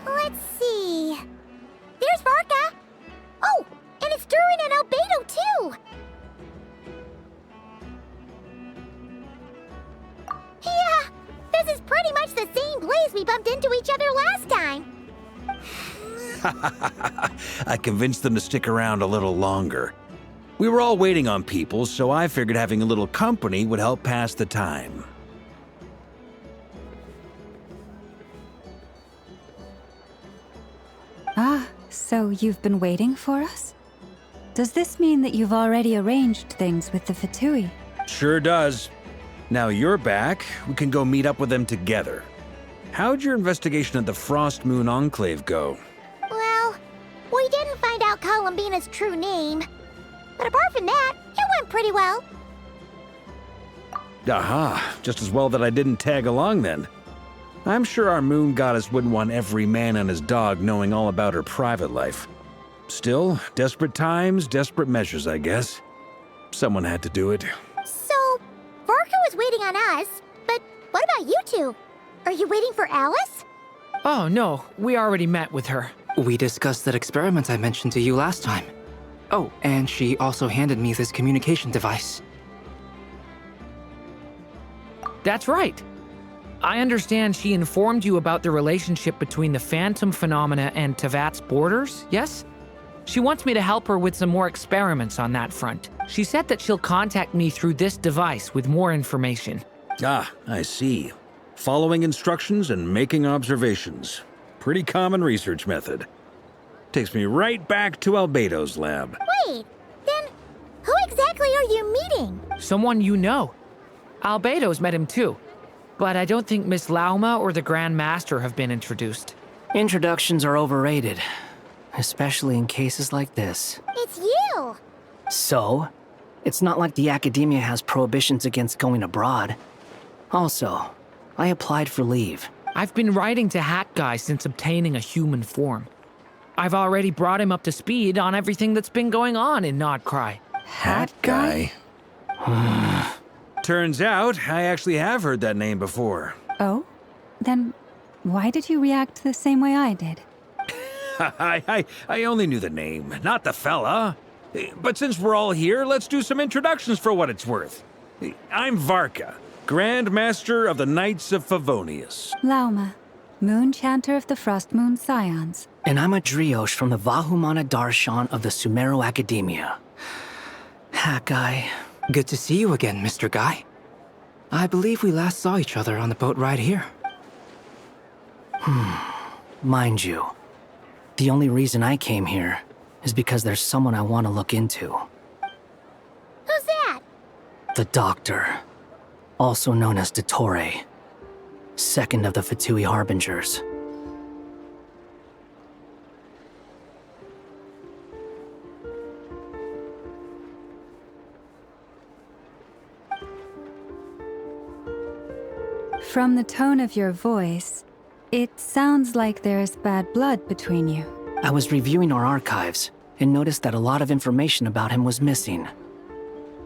Let's see. There's Varka. Oh, and it's Durin and Albedo too. Yeah, this is pretty much the same place we bumped into each other last time. I convinced them to stick around a little longer. We were all waiting on people, so I figured having a little company would help pass the time. Ah, so you've been waiting for us? Does this mean that you've already arranged things with the Fatui? Sure does. Now you're back, we can go meet up with them together. How'd your investigation at the Frost Moon Enclave go? Well, we didn't find out Columbina's true name. But apart from that, it went pretty well. Aha, just as well that I didn't tag along then. I'm sure our moon goddess wouldn't want every man and his dog knowing all about her private life. Still, desperate times, desperate measures, I guess. Someone had to do it. So, Varka was waiting on us, but what about you two? Are you waiting for Alice? Oh, no, we already met with her. We discussed that experiment I mentioned to you last time. Oh, and she also handed me this communication device. That's right. I understand she informed you about the relationship between the phantom phenomena and Tevat's borders, yes? She wants me to help her with some more experiments on that front. She said that she'll contact me through this device with more information. Ah, I see. Following instructions and making observations. Pretty common research method. Takes me right back to Albedo's lab. Wait, then who exactly are you meeting? Someone you know. Albedo's met him too. But I don't think Miss Lauma or the Grand Master have been introduced. Introductions are overrated, especially in cases like this. It's you! So? It's not like the Academia has prohibitions against going abroad. Also, I applied for leave. I've been writing to Hat Guy since obtaining a human form. I've already brought him up to speed on everything that's been going on in Nodcry. Hat Guy? Turns out, I actually have heard that name before. Oh? Then why did you react the same way I did? I only knew the name, not the fella. But since we're all here, let's do some introductions for what it's worth. I'm Varka, Grand Master of the Knights of Favonius. Lauma, Moon Chanter of the Frost Moon Scions. And I'm a Driosh from the Vahumana Darshan of the Sumeru Academia. Hat Guy, Good to see you again, Mr. Guy. I believe we last saw each other on the boat ride here. Mind you, the only reason I came here is because there's someone I want to look into. Who's that? The Doctor, also known as Dottore, second of the Fatui Harbingers. From the tone of your voice, it sounds like there's bad blood between you. I was reviewing our archives and noticed that a lot of information about him was missing.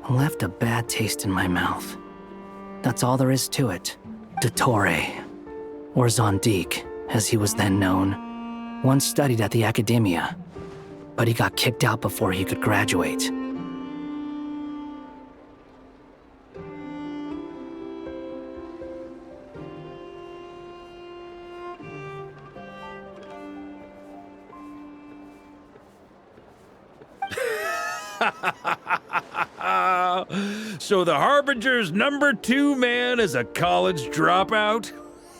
Left a bad taste in my mouth. That's all there is to it. Dottore, or Zondique, as he was then known, once studied at the Academia, but he got kicked out before he could graduate. So the Harbinger's #2 man is a college dropout?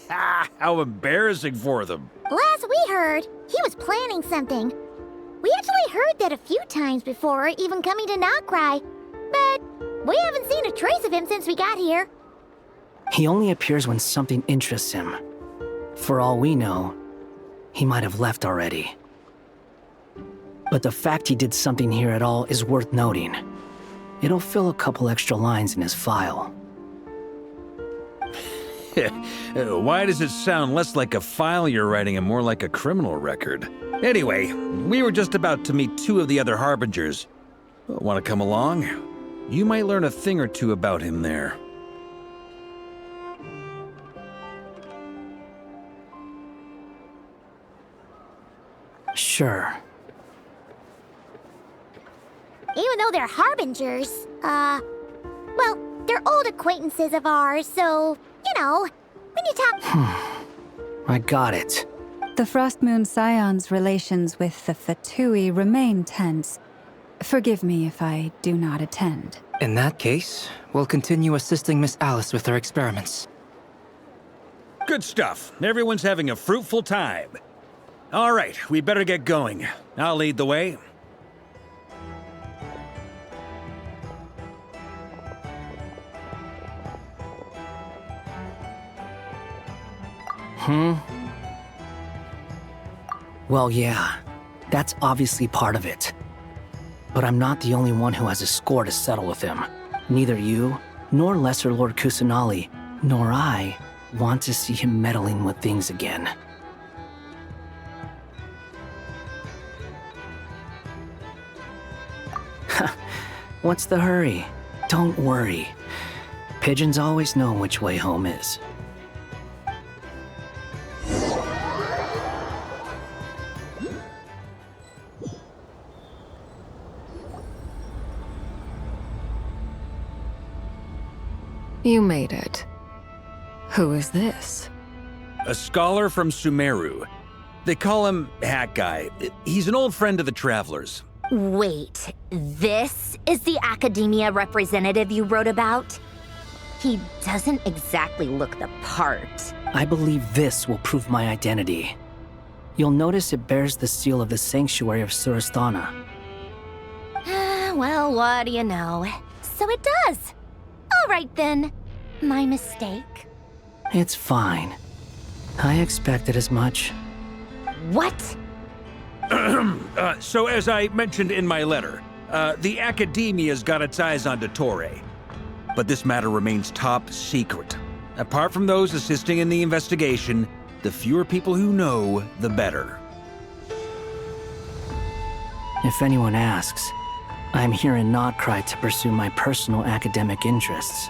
How embarrassing for them. Last we heard, he was planning something. We actually heard that a few times before, even coming to Nocturne, but we haven't seen a trace of him since we got here. He only appears when something interests him. For all we know, he might have left already. But the fact he did something here at all is worth noting. It'll fill a couple extra lines in his file. Why does it sound less like a file you're writing and more like a criminal record? Anyway, we were just about to meet 2 of the other Harbingers. Want to come along? You might learn a thing or two about him there. Sure. Even though they're Harbingers, well, they're old acquaintances of ours, so, you know, when you talk... I got it. The Frost Moon Scion's relations with the Fatui remain tense. Forgive me if I do not attend. In that case, we'll continue assisting Miss Alice with her experiments. Good stuff. Everyone's having a fruitful time. All right, we better get going. I'll lead the way. Well, yeah, that's obviously part of it. But I'm not the only one who has a score to settle with him. Neither you, nor Lesser Lord Kusanali, nor I want to see him meddling with things again. What's the hurry? Don't worry. Pigeons always know which way home is. You made it. Who is this? A scholar from Sumeru. They call him Hat Guy. He's an old friend of the Travelers. Wait, this is the Academia representative you wrote about? He doesn't exactly look the part. I believe this will prove my identity. You'll notice it bears the seal of the Sanctuary of Surasthana. Well, what do you know? So it does. All right then. My mistake. It's fine. I expected as much. What? So as I mentioned in my letter, the Academia's got its eyes on Dottore. But this matter remains top secret. Apart from those assisting in the investigation, the fewer people who know, the better. If anyone asks, I'm here in Nocturne to pursue my personal academic interests.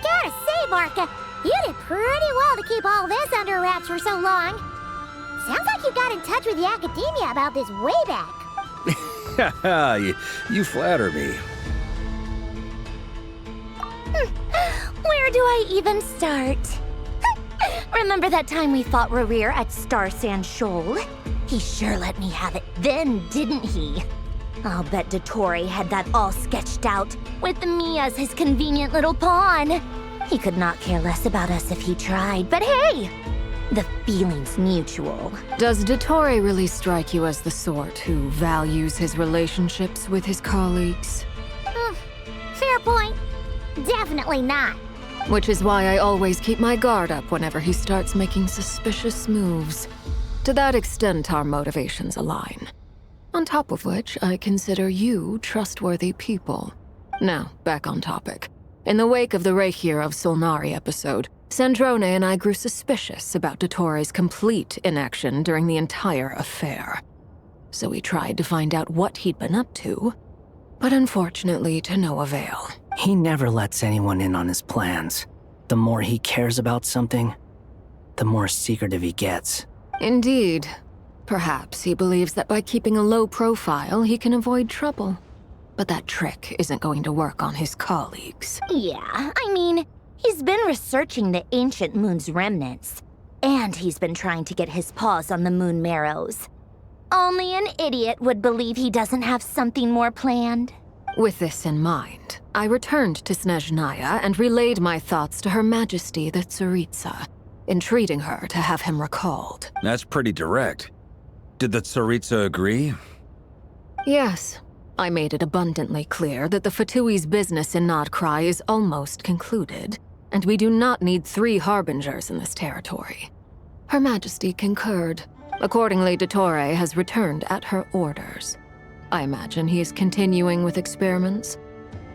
Gotta say, Barca, you did pretty well to keep all this under wraps for so long. Sounds like you got in touch with the Academia about this way back. you flatter me. Where do I even start? Remember that time we fought Rerir at Star Sand Shoal? He sure let me have it then, didn't he? I'll bet Dottore had that all sketched out, with me as his convenient little pawn. He could not care less about us if he tried, but hey! The feeling's mutual. Does Dottore really strike you as the sort who values his relationships with his colleagues? Fair point. Definitely not. Which is why I always keep my guard up whenever he starts making suspicious moves. To that extent, our motivations align. On top of which, I consider you trustworthy people. Now, back on topic. In the wake of the Reikir of Solnari episode, Sandrone and I grew suspicious about Dottore's complete inaction during the entire affair. So we tried to find out what he'd been up to, but unfortunately to no avail. He never lets anyone in on his plans. The more he cares about something, the more secretive he gets. Indeed. Perhaps he believes that by keeping a low profile, he can avoid trouble. But that trick isn't going to work on his colleagues. Yeah, I mean, he's been researching the ancient moon's remnants. And he's been trying to get his paws on the moon marrows. Only an idiot would believe he doesn't have something more planned. With this in mind, I returned to Snezhnaya and relayed my thoughts to Her Majesty the Tsaritsa, entreating her to have him recalled. That's pretty direct. Did the Tsaritsa agree? Yes. I made it abundantly clear that the Fatui's business in Nodcry is almost concluded, and we do not need 3 harbingers in this territory. Her Majesty concurred. Accordingly, Dottore has returned at her orders. I imagine he is continuing with experiments,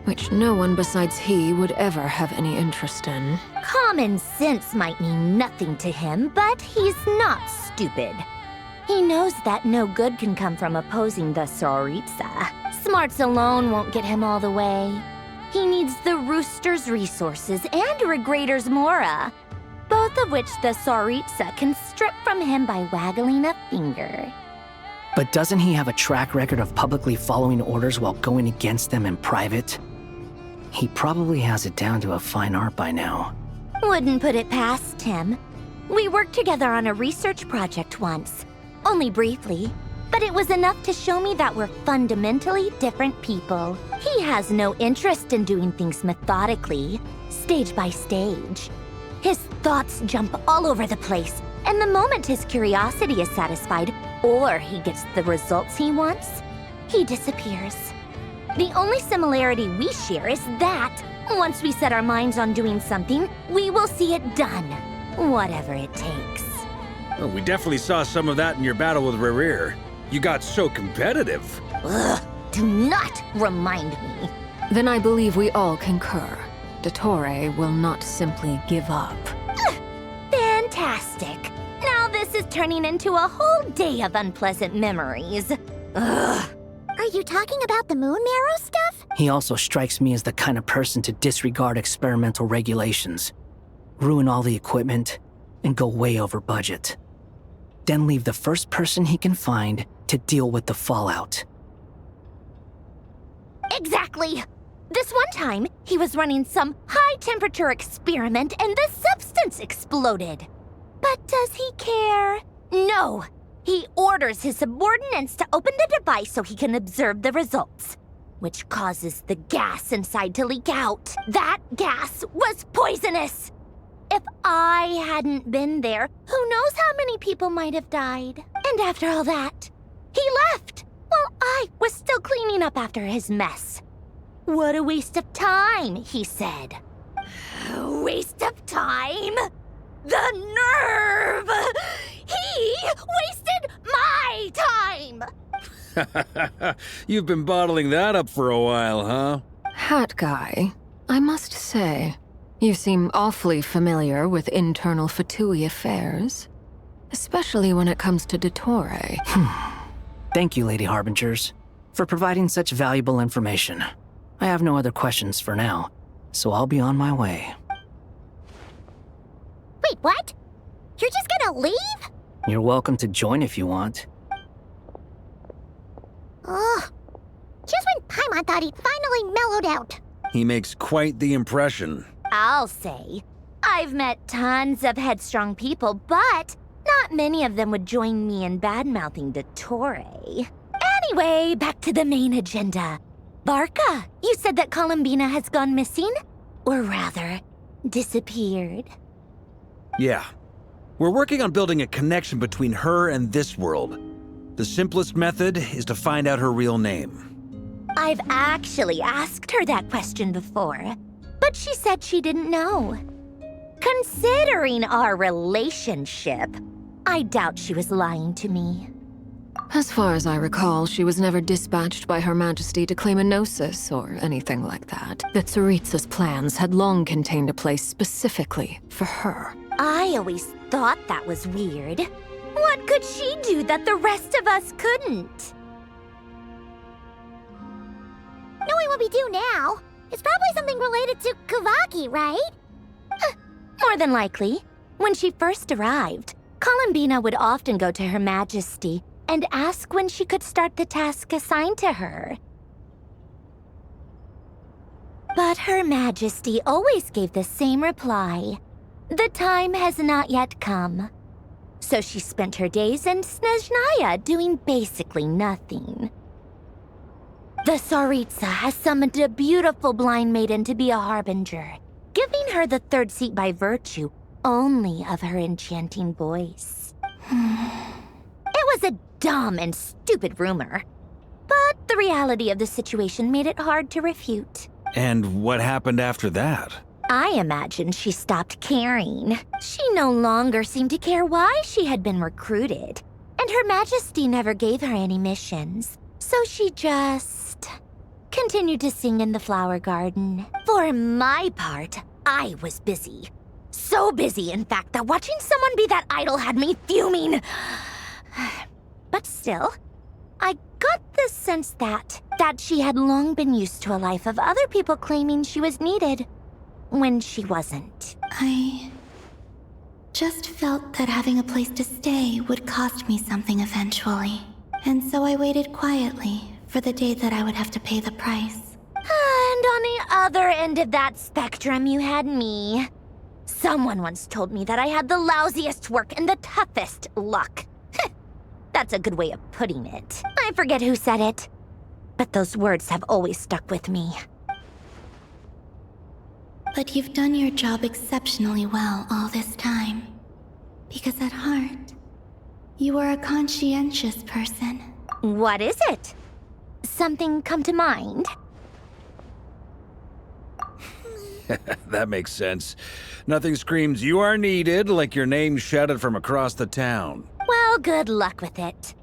which no one besides he would ever have any interest in. Common sense might mean nothing to him, but he's not stupid. He knows that no good can come from opposing the Tsaritsa. Smarts alone won't get him all the way. He needs the Rooster's resources and Regrator's Mora, both of which the Tsaritsa can strip from him by waggling a finger. But doesn't he have a track record of publicly following orders while going against them in private? He probably has it down to a fine art by now. Wouldn't put it past him. We worked together on a research project once. Only briefly, but it was enough to show me that we're fundamentally different people. He has no interest in doing things methodically, stage by stage. His thoughts jump all over the place, and the moment his curiosity is satisfied, or he gets the results he wants, he disappears. The only similarity we share is that, once we set our minds on doing something, we will see it done, whatever it takes. Oh, we definitely saw some of that in your battle with Rerir. You got so competitive. Ugh, do not remind me. Then I believe we all concur. Dottore will not simply give up. Fantastic. Now this is turning into a whole day of unpleasant memories. Ugh. Are you talking about the moon marrow stuff? He also strikes me as the kind of person to disregard experimental regulations, ruin all the equipment, and go way over budget. Then leave the first person he can find to deal with the fallout. Exactly. This one time, he was running some high-temperature experiment and the substance exploded. But does he care? No. He orders his subordinates to open the device so he can observe the results, which causes the gas inside to leak out. That gas was poisonous. If I hadn't been there, who knows how many people might have died. And after all that, he left while I was still cleaning up after his mess. What a waste of time, he said. Waste of time? The nerve! He wasted my time! You've been bottling that up for a while, huh? Hat guy, I must say, you seem awfully familiar with internal Fatui affairs. Especially when it comes to Dottore. Thank you, Lady Harbingers, for providing such valuable information. I have no other questions for now, so I'll be on my way. Wait, what? You're just gonna leave? You're welcome to join if you want. Ugh. Just when Paimon thought he'd finally mellowed out. He makes quite the impression. I'll say, I've met tons of headstrong people, but not many of them would join me in bad-mouthing Dottore. Anyway, back to the main agenda. Barca, you said that Columbina has gone missing? Or rather, disappeared. Yeah. We're working on building a connection between her and this world. The simplest method is to find out her real name. I've actually asked her that question before, but she said she didn't know. Considering our relationship, I doubt she was lying to me. As far as I recall, she was never dispatched by Her Majesty to claim a gnosis or anything like that. That Tsaritsa's plans had long contained a place specifically for her. I always thought that was weird. What could she do that the rest of us couldn't? Knowing what we do now, it's probably something related to Kavaki, right? More than likely. When she first arrived, Columbina would often go to Her Majesty and ask when she could start the task assigned to her. But Her Majesty always gave the same reply. The time has not yet come. So she spent her days in Snezhnaya doing basically nothing. The Tsaritsa has summoned a beautiful blind maiden to be a harbinger, giving her the third seat by virtue only of her enchanting voice. It was a dumb and stupid rumor, but the reality of the situation made it hard to refute. And what happened after that? I imagine she stopped caring. She no longer seemed to care why she had been recruited, and Her Majesty never gave her any missions. So she just continued to sing in the flower garden. For my part, I was busy. So busy, in fact, that watching someone be that idol had me fuming. But still, I got the sense that she had long been used to a life of other people claiming she was needed when she wasn't. I just felt that having a place to stay would cost me something eventually. And so I waited quietly for the day that I would have to pay the price. And on the other end of that spectrum, you had me. Someone once told me that I had the lousiest work and the toughest luck. That's a good way of putting it. I forget who said it, but those words have always stuck with me. But you've done your job exceptionally well all this time. Because at heart, you are a conscientious person. What is it? Something come to mind? That makes sense. Nothing screams you are needed like your name shouted from across the town. Well, good luck with it.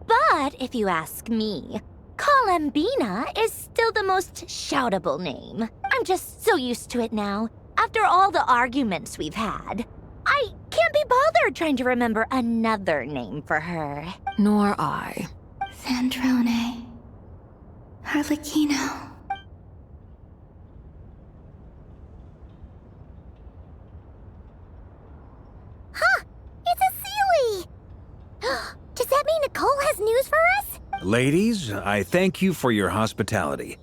But if you ask me, Columbina is still the most shoutable name. I'm just so used to it now. After all the arguments we've had, I can't be bothered trying to remember another name for her. Nor I. Sandrone. Harlequino. Huh! It's a Sealy! Does that mean Nicole has news for us? Ladies, I thank you for your hospitality.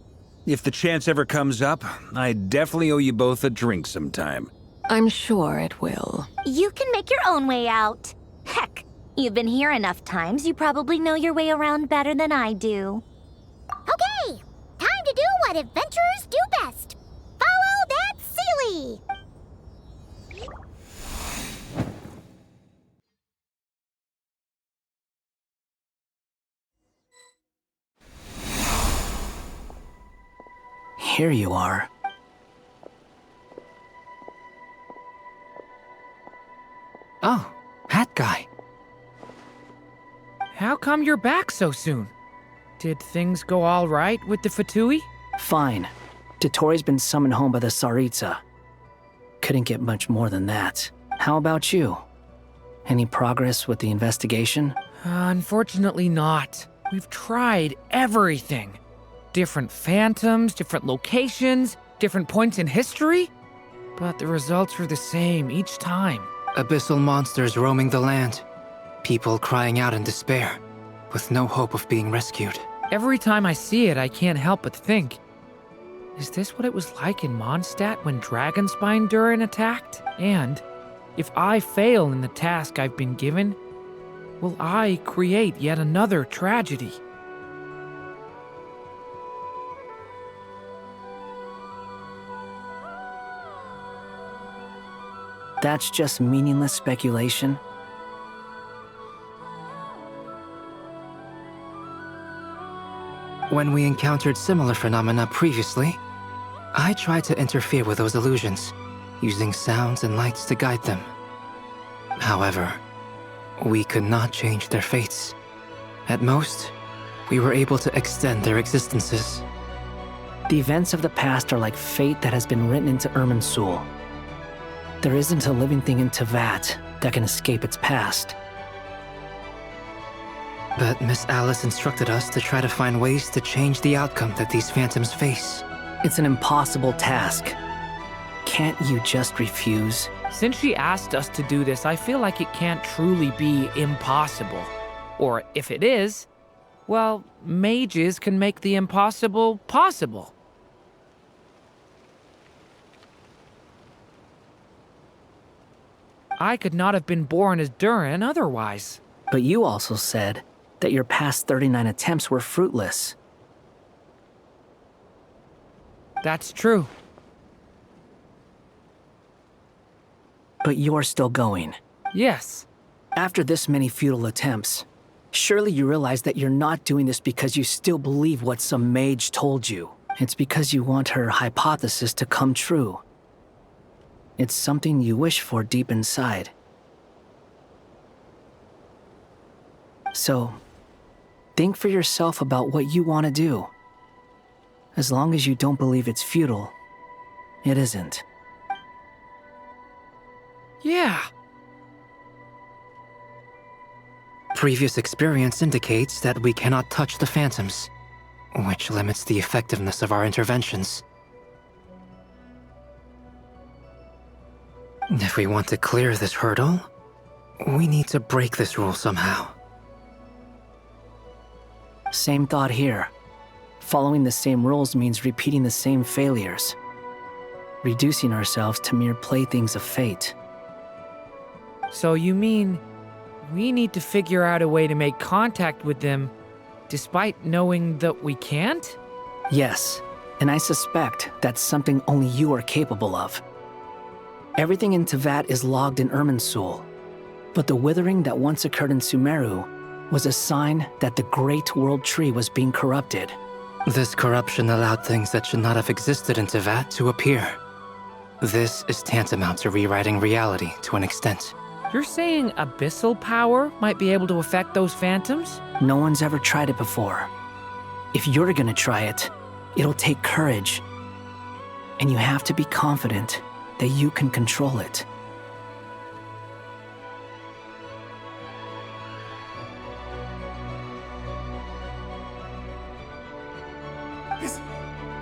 If the chance ever comes up, I definitely owe you both a drink sometime. I'm sure it will. You can make your own way out. Heck, you've been here enough times, you probably know your way around better than I do. Okay, time to do what adventurers do best. Follow that Sealy! Here you are. Oh, hat guy. How come you're back so soon? Did things go all right with the Fatui? Fine. Dottoro's been summoned home by the Tsaritsa. Couldn't get much more than that. How about you? Any progress with the investigation? Unfortunately not. We've tried everything. Different phantoms, different locations, different points in history. But the results are the same each time. Abyssal monsters roaming the land. People crying out in despair, with no hope of being rescued. Every time I see it, I can't help but think, is this what it was like in Mondstadt when Dragonspine Durin attacked? And if I fail in the task I've been given, will I create yet another tragedy? That's just meaningless speculation. When we encountered similar phenomena previously, I tried to interfere with those illusions, using sounds and lights to guide them. However, we could not change their fates. At most, we were able to extend their existences. The events of the past are like fate that has been written into Irminsul. There isn't a living thing in Teyvat that can escape its past. But Miss Alice instructed us to try to find ways to change the outcome that these phantoms face. It's an impossible task. Can't you just refuse? Since she asked us to do this, I feel like it can't truly be impossible. Or if it is, well, mages can make the impossible possible. I could not have been born as Durin otherwise. But you also said that your past 39 attempts were fruitless. That's true. But you're still going. Yes. After this many futile attempts, surely you realize that you're not doing this because you still believe what some mage told you. It's because you want her hypothesis to come true. It's something you wish for deep inside. So, think for yourself about what you want to do. As long as you don't believe it's futile, it isn't. Yeah. Previous experience indicates that we cannot touch the phantoms, which limits the effectiveness of our interventions. If we want to clear this hurdle, we need to break this rule somehow. Same thought here. Following the same rules means repeating the same failures, reducing ourselves to mere playthings of fate. So you mean we need to figure out a way to make contact with them despite knowing that we can't? Yes, and I suspect that's something only you are capable of. Everything in Teyvat is logged in Irminsul, but the withering that once occurred in Sumeru was a sign that the Great World Tree was being corrupted. This corruption allowed things that should not have existed in Teyvat to appear. This is tantamount to rewriting reality to an extent. You're saying abyssal power might be able to affect those phantoms? No one's ever tried it before. If you're gonna try it, it'll take courage. And you have to be confident that you can control it.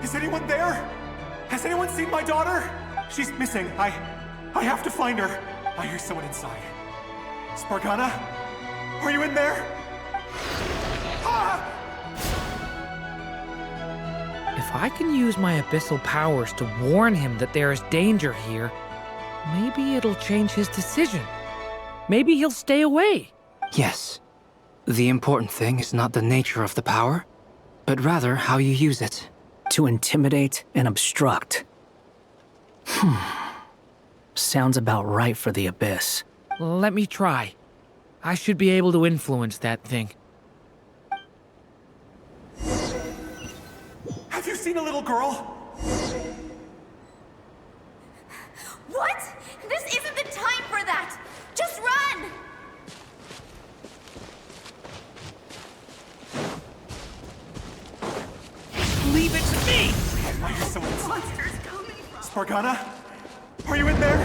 Is anyone there? Has anyone seen my daughter? She's missing. I have to find her. I hear someone inside. Spargana? Are you in there? Ah! If I can use my abyssal powers to warn him that there is danger here, maybe it'll change his decision. Maybe he'll stay away. Yes. The important thing is not the nature of the power, but rather how you use it. To intimidate and obstruct. Sounds about right for the Abyss. Let me try. I should be able to influence that thing. Have you seen a little girl? What? This isn't the time for that! Just run! Leave it to me! I hear someone inside. Spargana? Are you in there?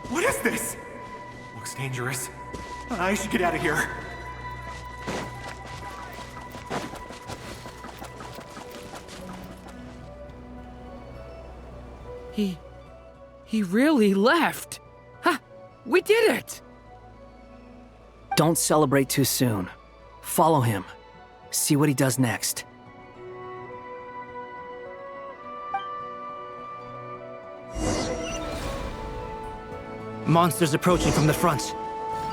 What is this? Looks dangerous. I should get out of here. He really left. Ha! We did it! Don't celebrate too soon. Follow him. See what he does next. Monsters approaching from the front.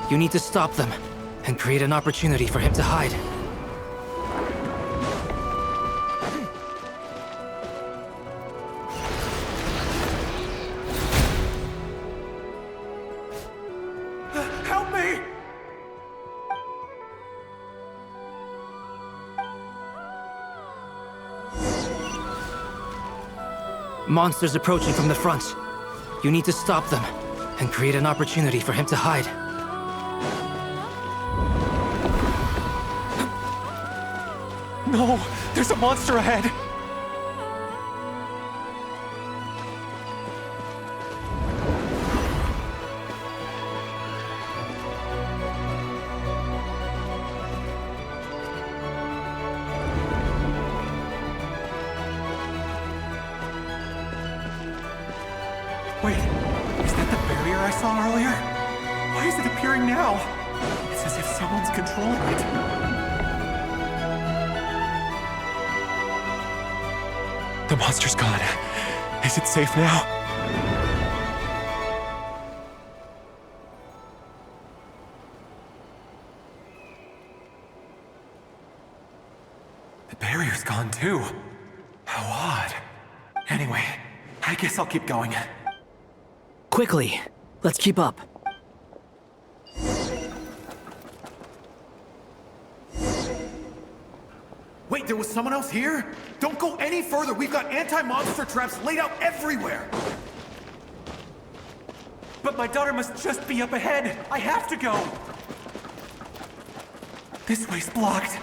You need to stop them and create an opportunity for him to hide. Help me! Monsters approaching from the front. You need to stop them and create an opportunity for him to hide. No! There's a monster ahead! Wait, is that the barrier I saw earlier? Why is it appearing now? It's as if someone's controlling it. The monster's gone. Is it safe now? The barrier's gone too. How odd. Anyway, I guess I'll keep going. Quickly, let's keep up. Wait, there was someone else here? Don't go any further. We've got anti-monster traps laid out everywhere. But my daughter must just be up ahead. I have to go. This way's blocked.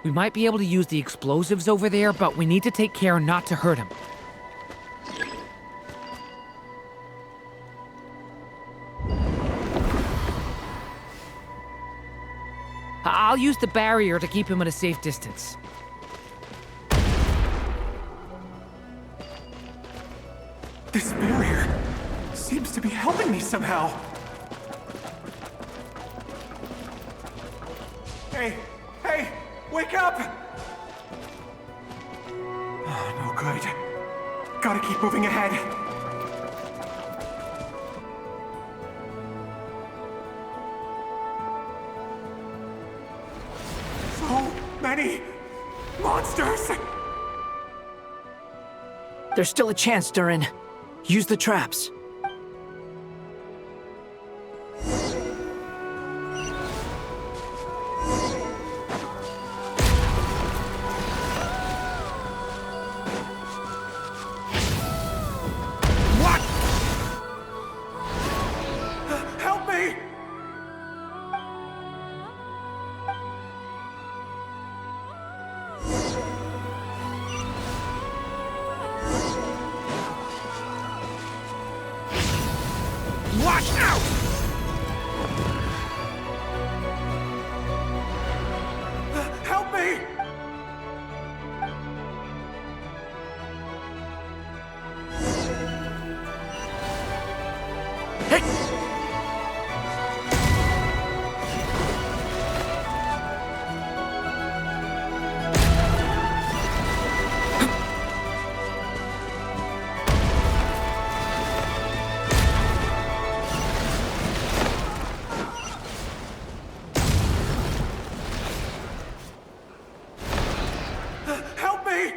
We might be able to use the explosives over there, but we need to take care not to hurt him. I'll use the barrier to keep him at a safe distance. This barrier seems to be helping me somehow. Hey! Hey! Wake up! Oh, no good. Gotta keep moving ahead. So many monsters! There's still a chance, Durin. Use the traps. Watch out! Help me! Help me!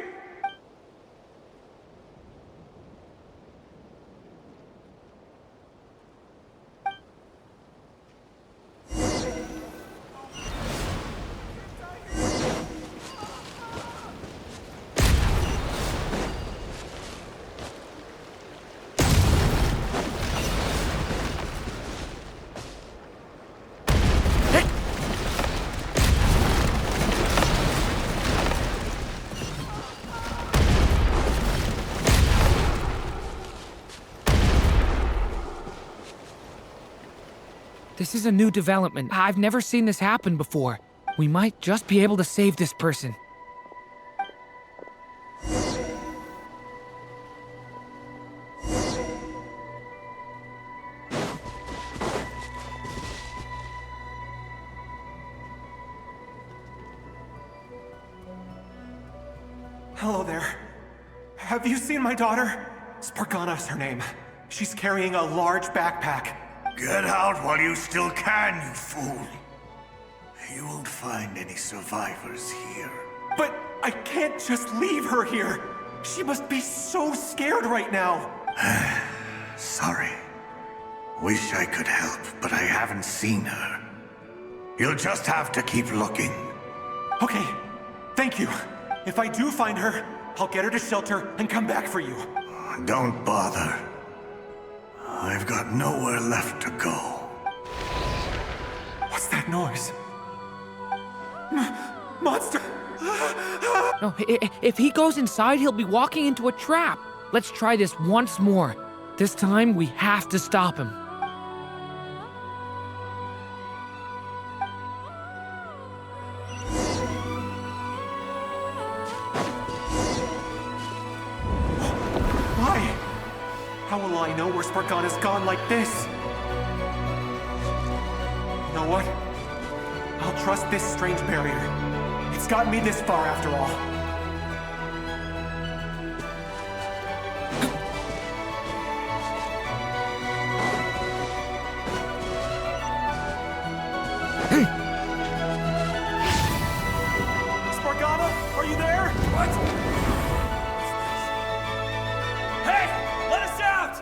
This is a new development. I've never seen this happen before. We might just be able to save this person. Hello there. Have you seen my daughter? Spargana's her name. She's carrying a large backpack. Get out while you still can, you fool. You won't find any survivors here. But I can't just leave her here. She must be so scared right now. Sorry. Wish I could help, but I haven't seen her. You'll just have to keep looking. Okay, thank you. If I do find her, I'll get her to shelter and come back for you. Don't bother. I've got nowhere left to go. What's that noise? Monster! No, if he goes inside, he'll be walking into a trap. Let's try this once more. This time, we have to stop him. Why? How will I know where Spargana's gone like this? You know what? I'll trust this strange barrier. It's gotten me this far after all. Spargana, are you there? What? Hey! Let us out!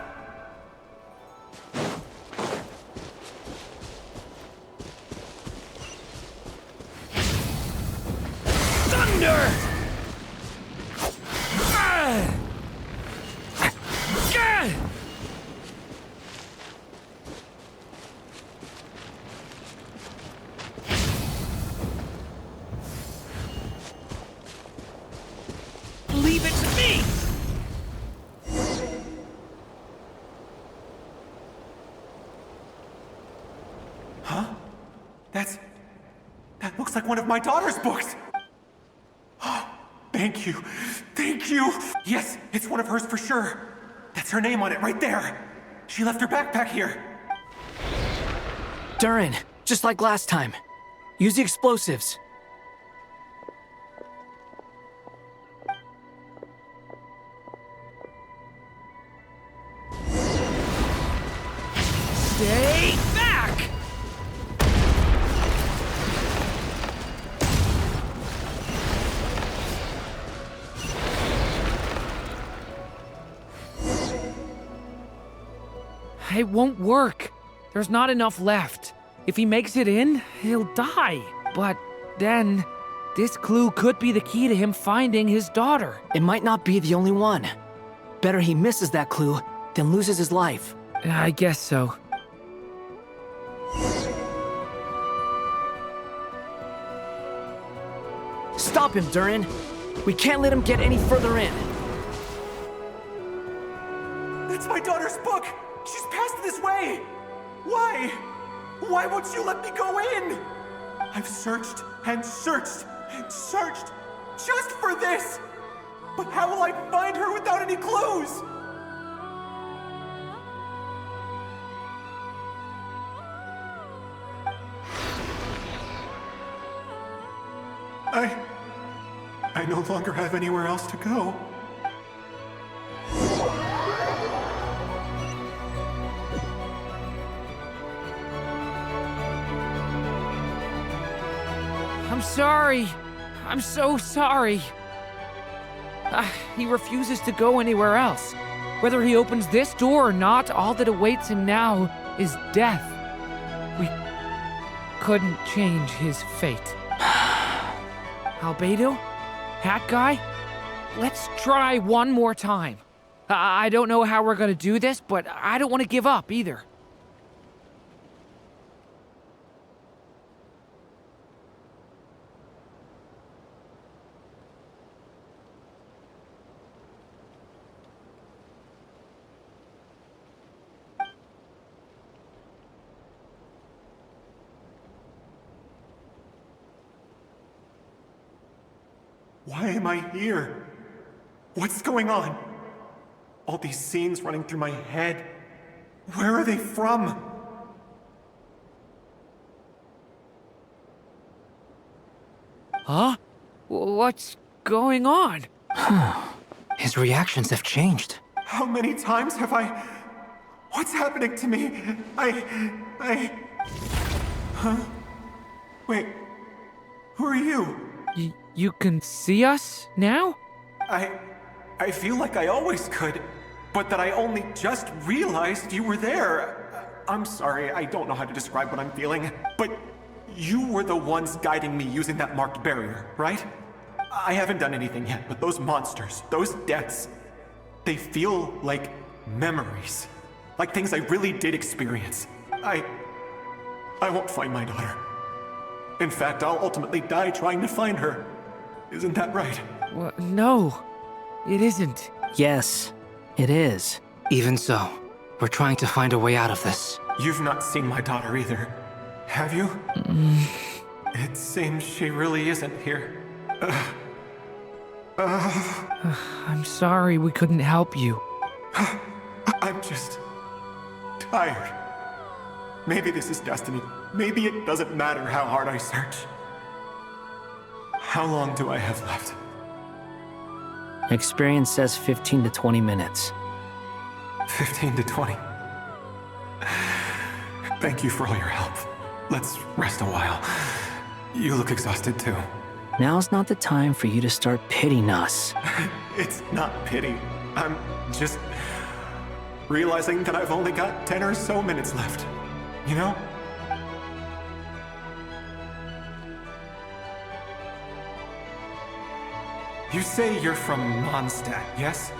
Thunder! Leave it to me! Huh? That looks like one of my daughter's books! Thank you. Thank you! Yes, it's one of hers for sure. That's her name on it right there. She left her backpack here. Durin, just like last time. Use the explosives. Stay back! It won't work. There's not enough left. If he makes it in, he'll die. But then, this clue could be the key to him finding his daughter. It might not be the only one. Better he misses that clue than loses his life. I guess so. Stop him, Durin. We can't let him get any further in. That's my daughter's book! She's passed this way! Why? Why won't you let me go in? I've searched and searched and searched just for this! But how will I find her without any clues? I no longer have anywhere else to go. I'm sorry. I'm so sorry. He refuses to go anywhere else. Whether he opens this door or not, all that awaits him now is death. We couldn't change his fate. Albedo? Hat guy? Let's try one more time. I don't know how we're gonna do this, but I don't want to give up either. Why am I here? What's going on? All these scenes running through my head. Where are they from? Huh? What's going on? His reactions have changed. How many times have I... What's happening to me? Huh? Wait, who are you? You can see us now? I feel like I always could, but that I only just realized you were there. I'm sorry, I don't know how to describe what I'm feeling, but you were the ones guiding me using that marked barrier, right? I haven't done anything yet, but those monsters, those deaths, they feel like memories. Like things I really did experience. I won't find my daughter. In fact, I'll ultimately die trying to find her. Isn't that right? Well, no, it isn't. Yes, it is. Even so, we're trying to find a way out of this. You've not seen my daughter either, have you? It seems she really isn't here. I'm sorry we couldn't help you. I'm just tired. Maybe this is destiny. Maybe it doesn't matter how hard I search. How long do I have left? Experience says 15 to 20 minutes. 15 to 20. Thank you for all your help. Let's rest a while. You look exhausted too. Now's not the time for you to start pitying us. It's not pity. I'm just realizing that I've only got 10 or so minutes left. You know? You say you're from Mondstadt, yes?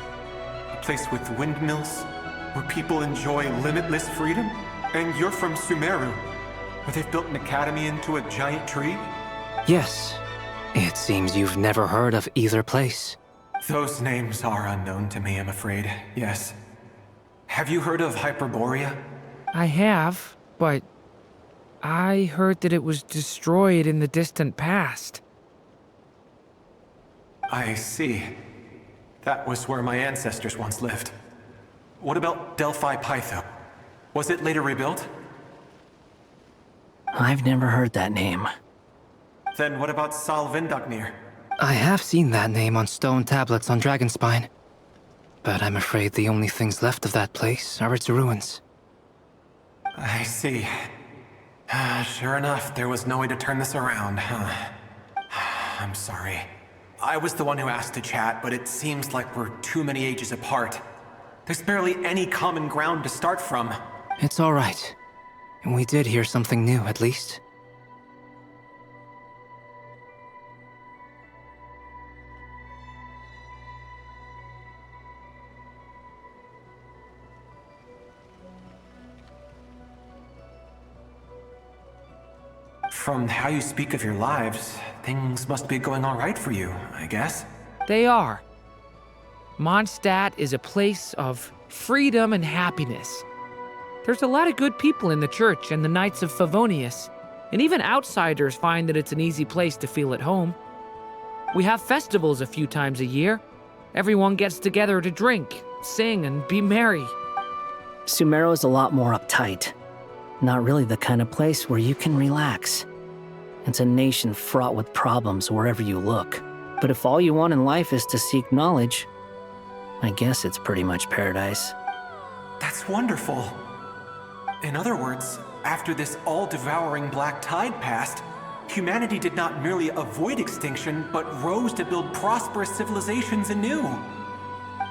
A place with windmills, where people enjoy limitless freedom? And you're from Sumeru, where they've built an academy into a giant tree? Yes. It seems you've never heard of either place. Those names are unknown to me, I'm afraid, yes. Have you heard of Hyperborea? I have, but I heard that it was destroyed in the distant past. I see. That was where my ancestors once lived. What about Delphi Pytho? Was it later rebuilt? I've never heard that name. Then what about Salvindagnir? I have seen that name on stone tablets on Dragonspine. But I'm afraid the only things left of that place are its ruins. I see. Sure enough, there was no way to turn this around, huh? I'm sorry. I was the one who asked to chat, but it seems like we're too many ages apart. There's barely any common ground to start from. It's all right. We did hear something new, at least. From how you speak of your lives, things must be going all right for you, I guess. They are. Mondstadt is a place of freedom and happiness. There's a lot of good people in the church and the Knights of Favonius, and even outsiders find that it's an easy place to feel at home. We have festivals a few times a year. Everyone gets together to drink, sing, and be merry. Sumeru is a lot more uptight. Not really the kind of place where you can relax. It's a nation fraught with problems wherever you look. But if all you want in life is to seek knowledge, I guess it's pretty much paradise. That's wonderful. In other words, after this all-devouring black tide passed, humanity did not merely avoid extinction, but rose to build prosperous civilizations anew.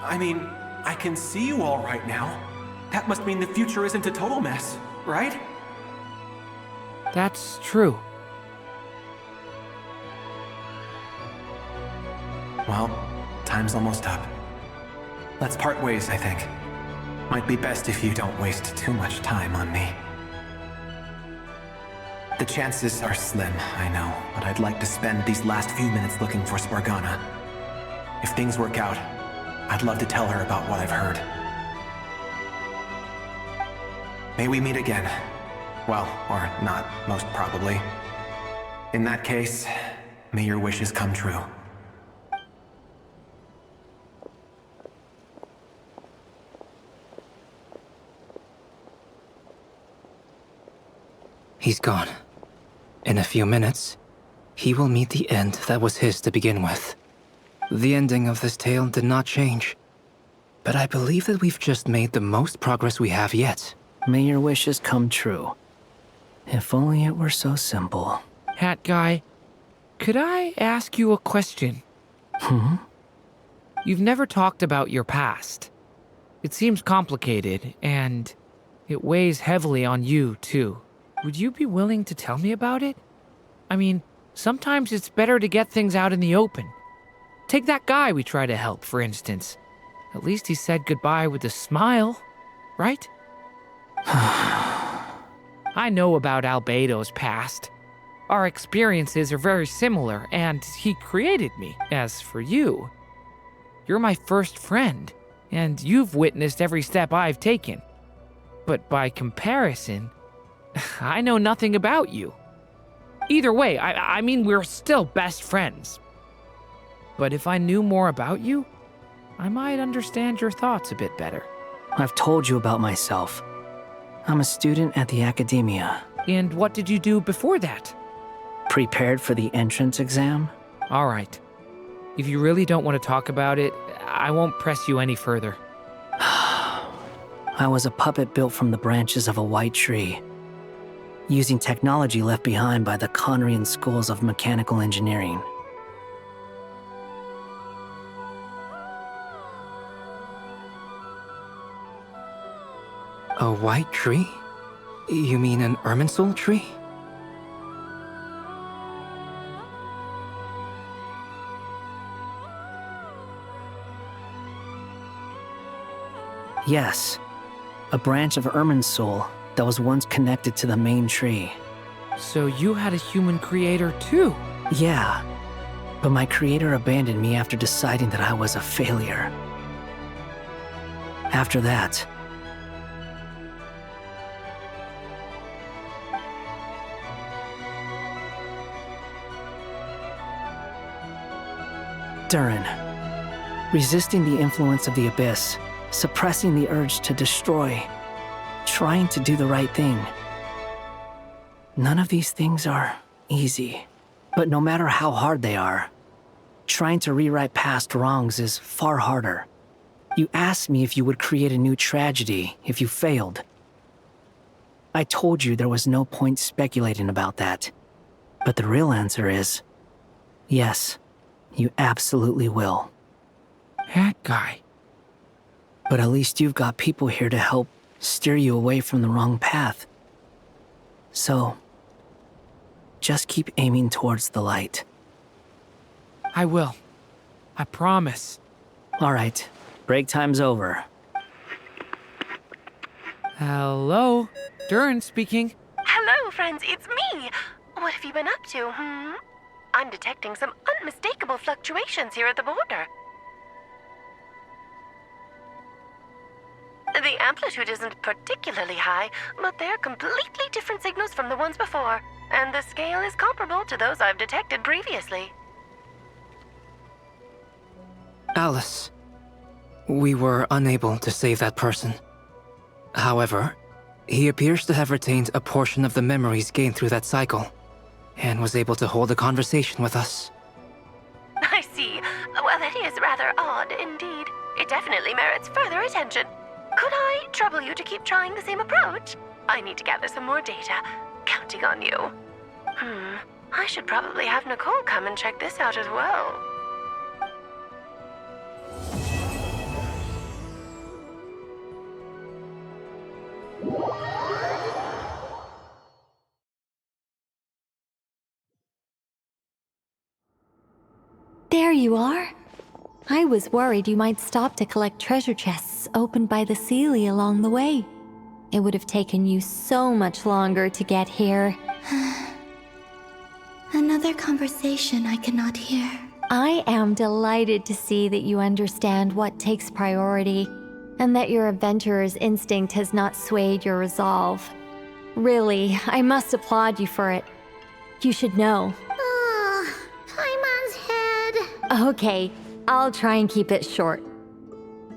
I mean, I can see you all right now. That must mean the future isn't a total mess, right? That's true. Well, time's almost up. Let's part ways, I think. Might be best if you don't waste too much time on me. The chances are slim, I know, but I'd like to spend these last few minutes looking for Spargana. If things work out, I'd love to tell her about what I've heard. May we meet again. Well, or not, most probably. In that case, may your wishes come true. He's gone. In a few minutes, he will meet the end that was his to begin with. The ending of this tale did not change. But I believe that we've just made the most progress we have yet. May your wishes come true. If only it were so simple. Hat guy, could I ask you a question? You've never talked about your past. It seems complicated, and it weighs heavily on you, too. Would you be willing to tell me about it? I mean, sometimes it's better to get things out in the open. Take that guy we try to help, for instance. At least he said goodbye with a smile, right? I know about Albedo's past. Our experiences are very similar, and he created me. As for you, you're my first friend, and you've witnessed every step I've taken. But by comparison, I know nothing about you. Either way, I mean, we're still best friends. But if I knew more about you, I might understand your thoughts a bit better. I've told you about myself. I'm a student at the academia. And what did you do before that? Prepared for the entrance exam? All right. If you really don't want to talk about it, I won't press you any further. I was a puppet built from the branches of a white tree, using technology left behind by the Conrian schools of mechanical engineering. A white tree? You mean an Irminsul tree? Yes, a branch of Irminsul that was once connected to the main tree. So you had a human creator too? Yeah, but my creator abandoned me after deciding that I was a failure. After that, Durin, resisting the influence of the Abyss, suppressing the urge to destroy, trying to do the right thing. None of these things are easy, but no matter how hard they are, trying to rewrite past wrongs is far harder. You asked me if you would create a new tragedy if you failed. I told you there was no point speculating about that, but the real answer is, yes, you absolutely will. That guy. But at least you've got people here to help steer you away from the wrong path. So, just keep aiming towards the light. I will. I promise. All right, break time's over. Hello? Durin speaking. Hello, friends, it's me. What have you been up to, I'm detecting some unmistakable fluctuations here at the border. The amplitude isn't particularly high, but they're completely different signals from the ones before, and the scale is comparable to those I've detected previously. Alice, we were unable to save that person. However, he appears to have retained a portion of the memories gained through that cycle, and was able to hold a conversation with us. I see. Well, that is rather odd indeed. It definitely merits further attention. Could I trouble you to keep trying the same approach? I need to gather some more data. Counting on you. I should probably have Nicole come and check this out as well. There you are. I was worried you might stop to collect treasure chests opened by the Seelie along the way. It would have taken you so much longer to get here. Another conversation I cannot hear. I am delighted to see that you understand what takes priority, and that your adventurer's instinct has not swayed your resolve. Really, I must applaud you for it. You should know. Paimon's head. Okay, I'll try and keep it short.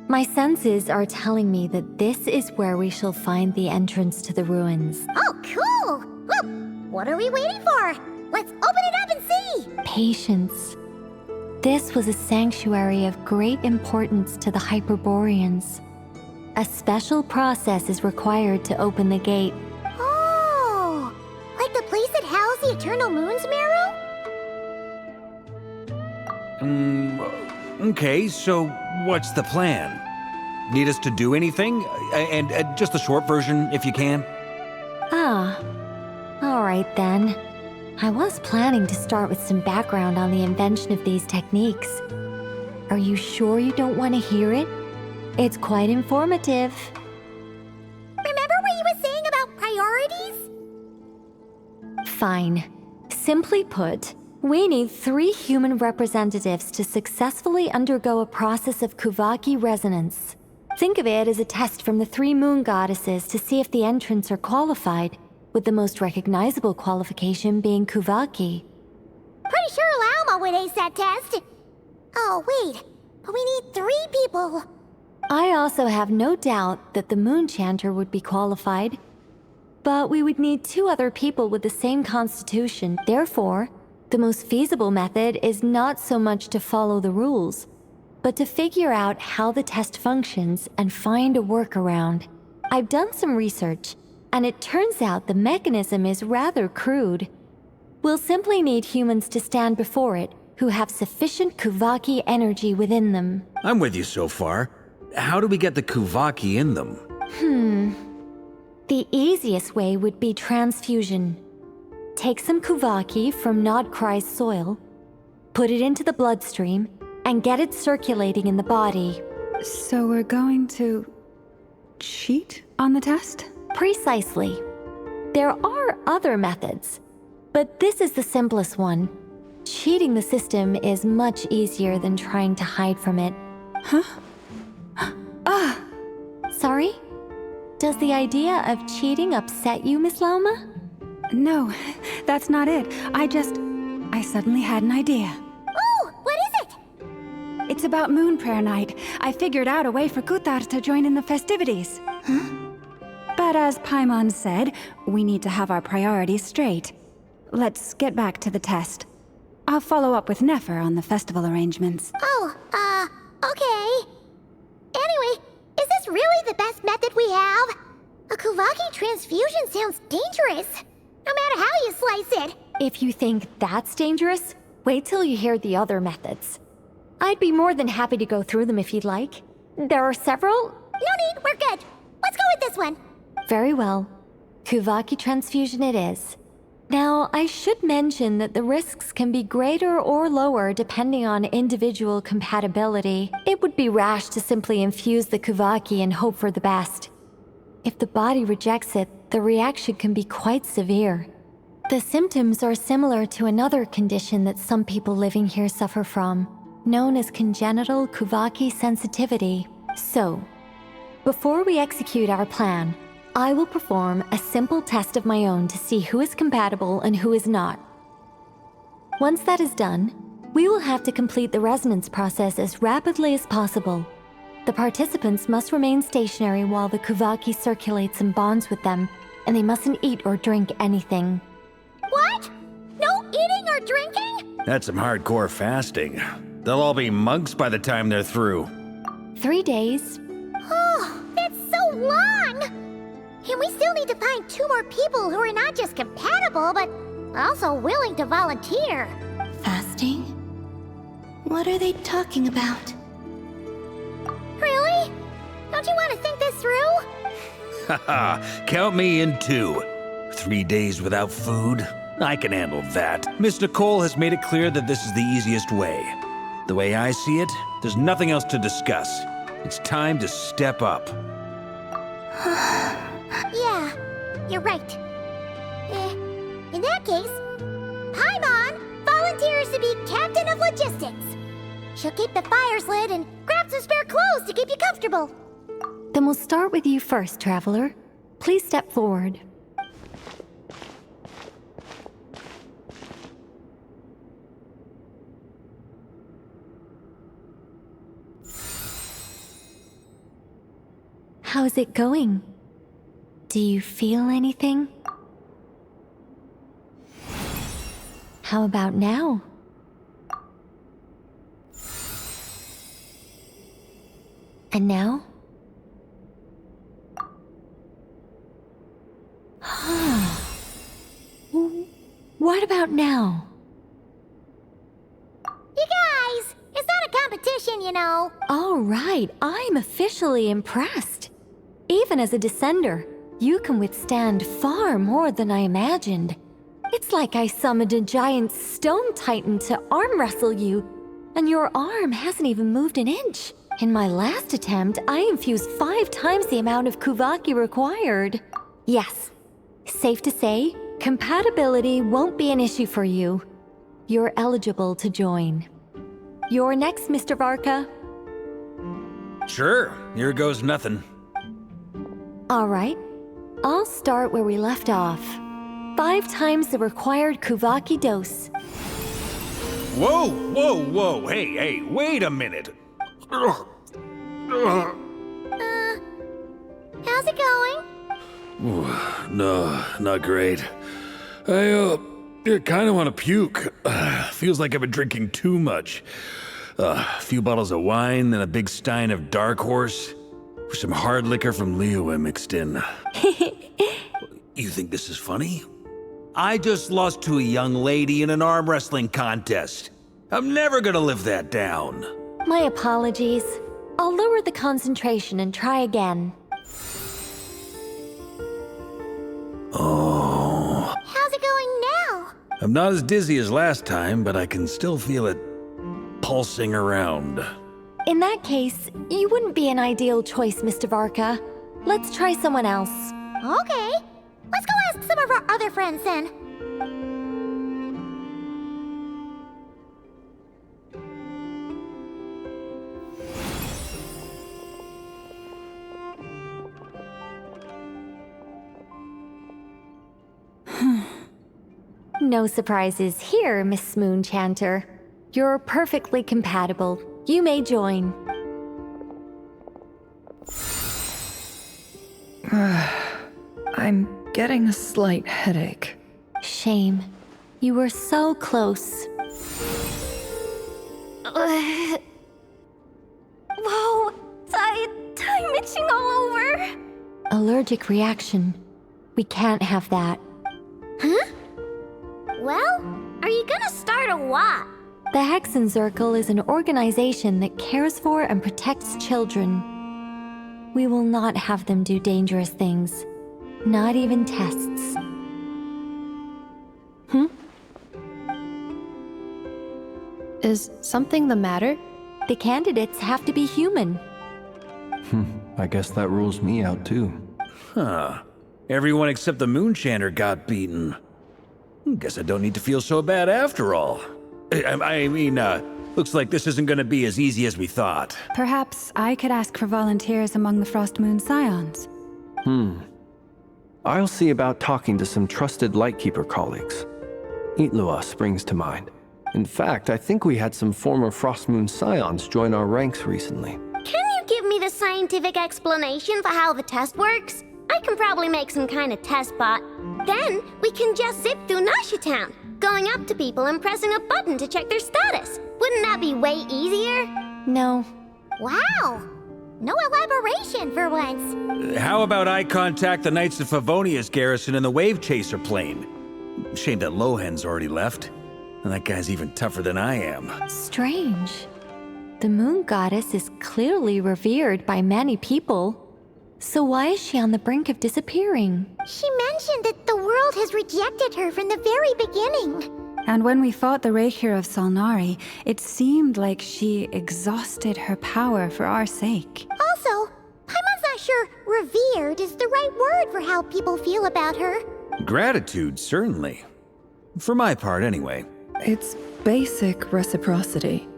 My senses are telling me that this is where we shall find the entrance to the ruins. Oh, cool! Well, what are we waiting for? Let's open it up and see! Patience. This was a sanctuary of great importance to the Hyperboreans. A special process is required to open the gate. Oh, like the place that housed the Eternal Moon's marrow? Okay, so what's the plan? Need us to do anything? And just the short version, if you can. Ah, all right then. I was planning to start with some background on the invention of these techniques. Are you sure you don't want to hear it? It's quite informative. Remember what you were saying about priorities? Fine. Simply put, we need 3 human representatives to successfully undergo a process of Kuvaki resonance. Think of it as a test from the 3 moon goddesses to see if the entrants are qualified, with the most recognizable qualification being Kuvaki. Pretty sure Lauma would ace that test. Oh, wait. But we need 3 people. I also have no doubt that the Moon Chanter would be qualified. But we would need 2 other people with the same constitution. Therefore, the most feasible method is not so much to follow the rules, but to figure out how the test functions and find a workaround. I've done some research, and it turns out the mechanism is rather crude. We'll simply need humans to stand before it who have sufficient Kuvaki energy within them. I'm with you so far. How do we get the Kuvaki in them? The easiest way would be transfusion. Take some Kuvaki from Nodcry's soil, put it into the bloodstream, and get it circulating in the body. So we're going to cheat on the test? Precisely. There are other methods, but this is the simplest one. Cheating the system is much easier than trying to hide from it. Huh? Sorry? Does the idea of cheating upset you, Miss Lauma? No, that's not it. I suddenly had an idea. Oh, what is it? It's about Moon Prayer Night. I figured out a way for Kutar to join in the festivities. Huh? But as Paimon said, we need to have our priorities straight. Let's get back to the test. I'll follow up with Nefer on the festival arrangements. Oh, okay. Anyway, is this really the best method we have? A Kuvaki transfusion sounds dangerous, no matter how you slice it. If you think that's dangerous, wait till you hear the other methods. I'd be more than happy to go through them if you'd like. There are several. No need, we're good. Let's go with this one. Very well. Kuvaki transfusion it is. Now, I should mention that the risks can be greater or lower depending on individual compatibility. It would be rash to simply infuse the Kuvaki and hope for the best. If the body rejects it, the reaction can be quite severe. The symptoms are similar to another condition that some people living here suffer from, known as congenital Kuvaki sensitivity. So, before we execute our plan, I will perform a simple test of my own to see who is compatible and who is not. Once that is done, we will have to complete the resonance process as rapidly as possible. The participants must remain stationary while the Kuvaki circulates and bonds with them, and they mustn't eat or drink anything. What? No eating or drinking? That's some hardcore fasting. They'll all be monks by the time they're through. 3 days. Oh, that's so long! And we still need to find 2 more people who are not just compatible, but also willing to volunteer. Fasting? What are they talking about? Really? Don't you want to think this through? Haha, count me in too. 3 days without food? I can handle that. Miss Nicole has made it clear that this is the easiest way. The way I see it, there's nothing else to discuss. It's time to step up. Yeah, you're right. In that case, Paimon volunteers to be captain of logistics. She'll keep the fires lit and grab some spare clothes to keep you comfortable. Then we'll start with you first, Traveler. Please step forward. How's it going? Do you feel anything? How about now? And now? What about now? You guys, it's not a competition, you know. All right, I'm officially impressed. Even as a descender, you can withstand far more than I imagined. It's like I summoned a giant stone titan to arm wrestle you, and your arm hasn't even moved an inch. In my last attempt, I infused 5 times the amount of Kuvaki required. Yes, safe to say, compatibility won't be an issue for you. You're eligible to join. You're next, Mr. Varka. Sure, here goes nothing. All right, I'll start where we left off. 5 times the required Kuvaki dose. Whoa, whoa, whoa, hey, wait a minute. How's it going? No, not great. I kind of want to puke. Feels like I've been drinking too much. A few bottles of wine, then a big stein of Dark Horse, with some hard liquor from Liyue mixed in. You think this is funny? I just lost to a young lady in an arm wrestling contest. I'm never gonna live that down. My apologies. I'll lower the concentration and try again. Oh. How's it going now? I'm not as dizzy as last time, but I can still feel it pulsing around. In that case, you wouldn't be an ideal choice, Mr. Varka. Let's try someone else. Okay. Let's go ask some of our other friends then. No surprises here, Miss Moonchanter. You're perfectly compatible. You may join. I'm getting a slight headache. Shame. You were so close. Whoa! I'm itching all over! Allergic reaction. We can't have that. Huh? Well, are you gonna start or what? The Hexenzirkel is an organization that cares for and protects children. We will not have them do dangerous things. Not even tests. Is something the matter? The candidates have to be human. I guess that rules me out too. Huh. Everyone except the Moonchanter got beaten. Guess I don't need to feel so bad after all. I mean, looks like this isn't gonna be as easy as we thought. Perhaps I could ask for volunteers among the Frost Moon Scions. I'll see about talking to some trusted Lightkeeper colleagues. Itlua springs to mind. In fact, I think we had some former Frost Moon Scions join our ranks recently. Can you give me the scientific explanation for how the test works? I can probably make some kind of test bot. Then we can just zip through Nasha Town, going up to people and pressing a button to check their status. Wouldn't that be way easier? No. Wow! No elaboration for once. How about I contact the Knights of Favonia's garrison in the Wave Chaser plane? Shame that Lohan's already left. And that guy's even tougher than I am. Strange. The moon goddess is clearly revered by many people. So why is she on the brink of disappearing? She mentioned that the world has rejected her from the very beginning. And when we fought the Reikir of Salnari, it seemed like she exhausted her power for our sake. Also, Paimon's not sure revered is the right word for how people feel about her. Gratitude, certainly. For my part, anyway. It's basic reciprocity.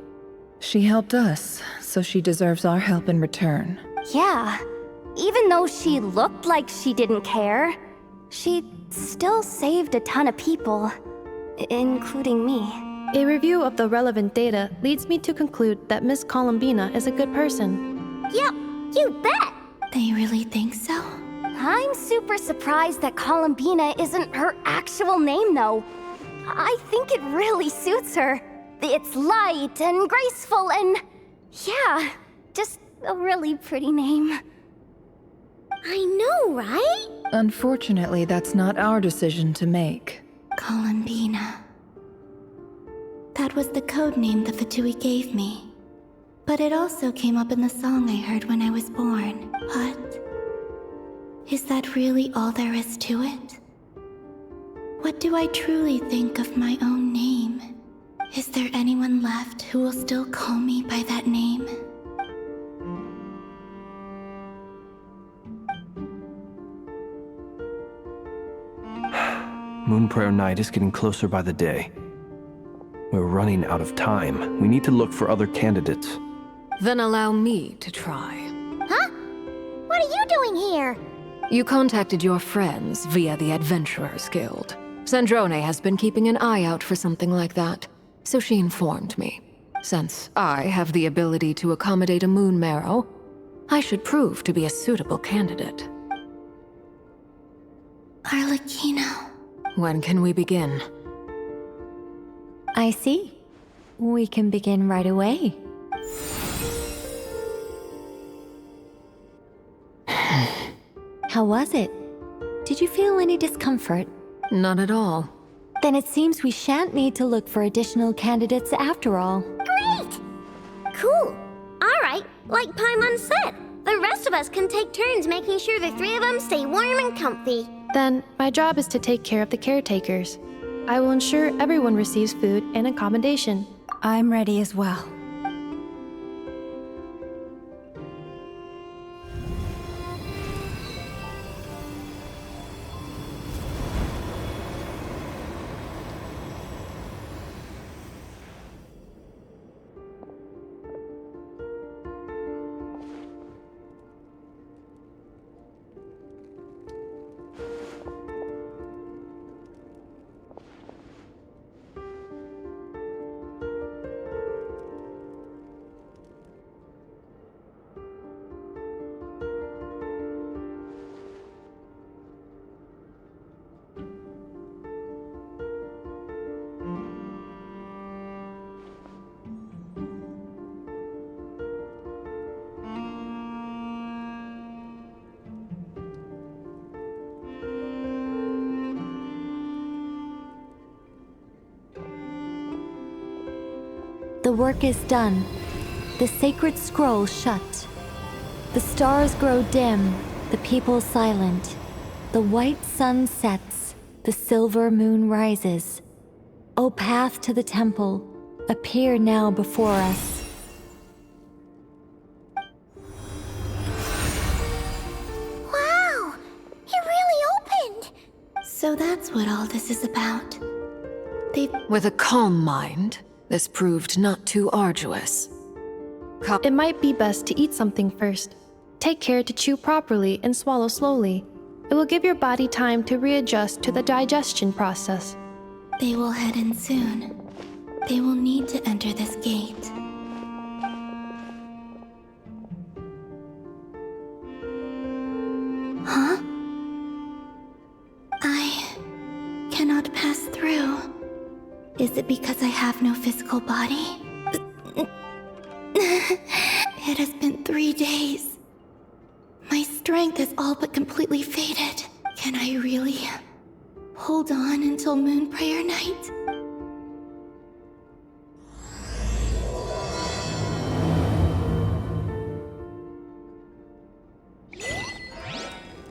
She helped us, so she deserves our help in return. Yeah. Even though she looked like she didn't care, she still saved a ton of people, including me. A review of the relevant data leads me to conclude that Miss Columbina is a good person. Yep, you bet! They really think so? I'm super surprised that Columbina isn't her actual name, though. I think it really suits her. It's light and graceful and... yeah, just a really pretty name. I know, right? Unfortunately, that's not our decision to make. Columbina. That was the code name the Fatui gave me. But it also came up in the song I heard when I was born. But is that really all there is to it? What do I truly think of my own name? Is there anyone left who will still call me by that name? Moon Prayer Night is getting closer by the day. We're running out of time. We need to look for other candidates. Then allow me to try. Huh? What are you doing here? You contacted your friends via the Adventurers Guild. Sandrone has been keeping an eye out for something like that, so she informed me. Since I have the ability to accommodate a moon marrow, I should prove to be a suitable candidate. Arlecchino. When can we begin? I see. We can begin right away. How was it? Did you feel any discomfort? Not at all. Then it seems we shan't need to look for additional candidates after all. Great! Cool. Alright, like Paimon said, the rest of us can take turns making sure the three of them stay warm and comfy. Then, my job is to take care of the caretakers. I will ensure everyone receives food and accommodation. I'm ready as well. The work is done. The sacred scroll shut. The stars grow dim, the people silent. The white sun sets, the silver moon rises. O path to the temple, appear now before us. Wow! It really opened! So that's what all this is about. With a calm mind, this proved not too arduous. It might be best to eat something first. Take care to chew properly and swallow slowly. It will give your body time to readjust to the digestion process. They will head in soon. They will need to enter this gate. Huh? I cannot pass through. Is it because I have no physical body? It has been 3 days. My strength is all but completely faded. Can I really hold on until Moon Prayer Night?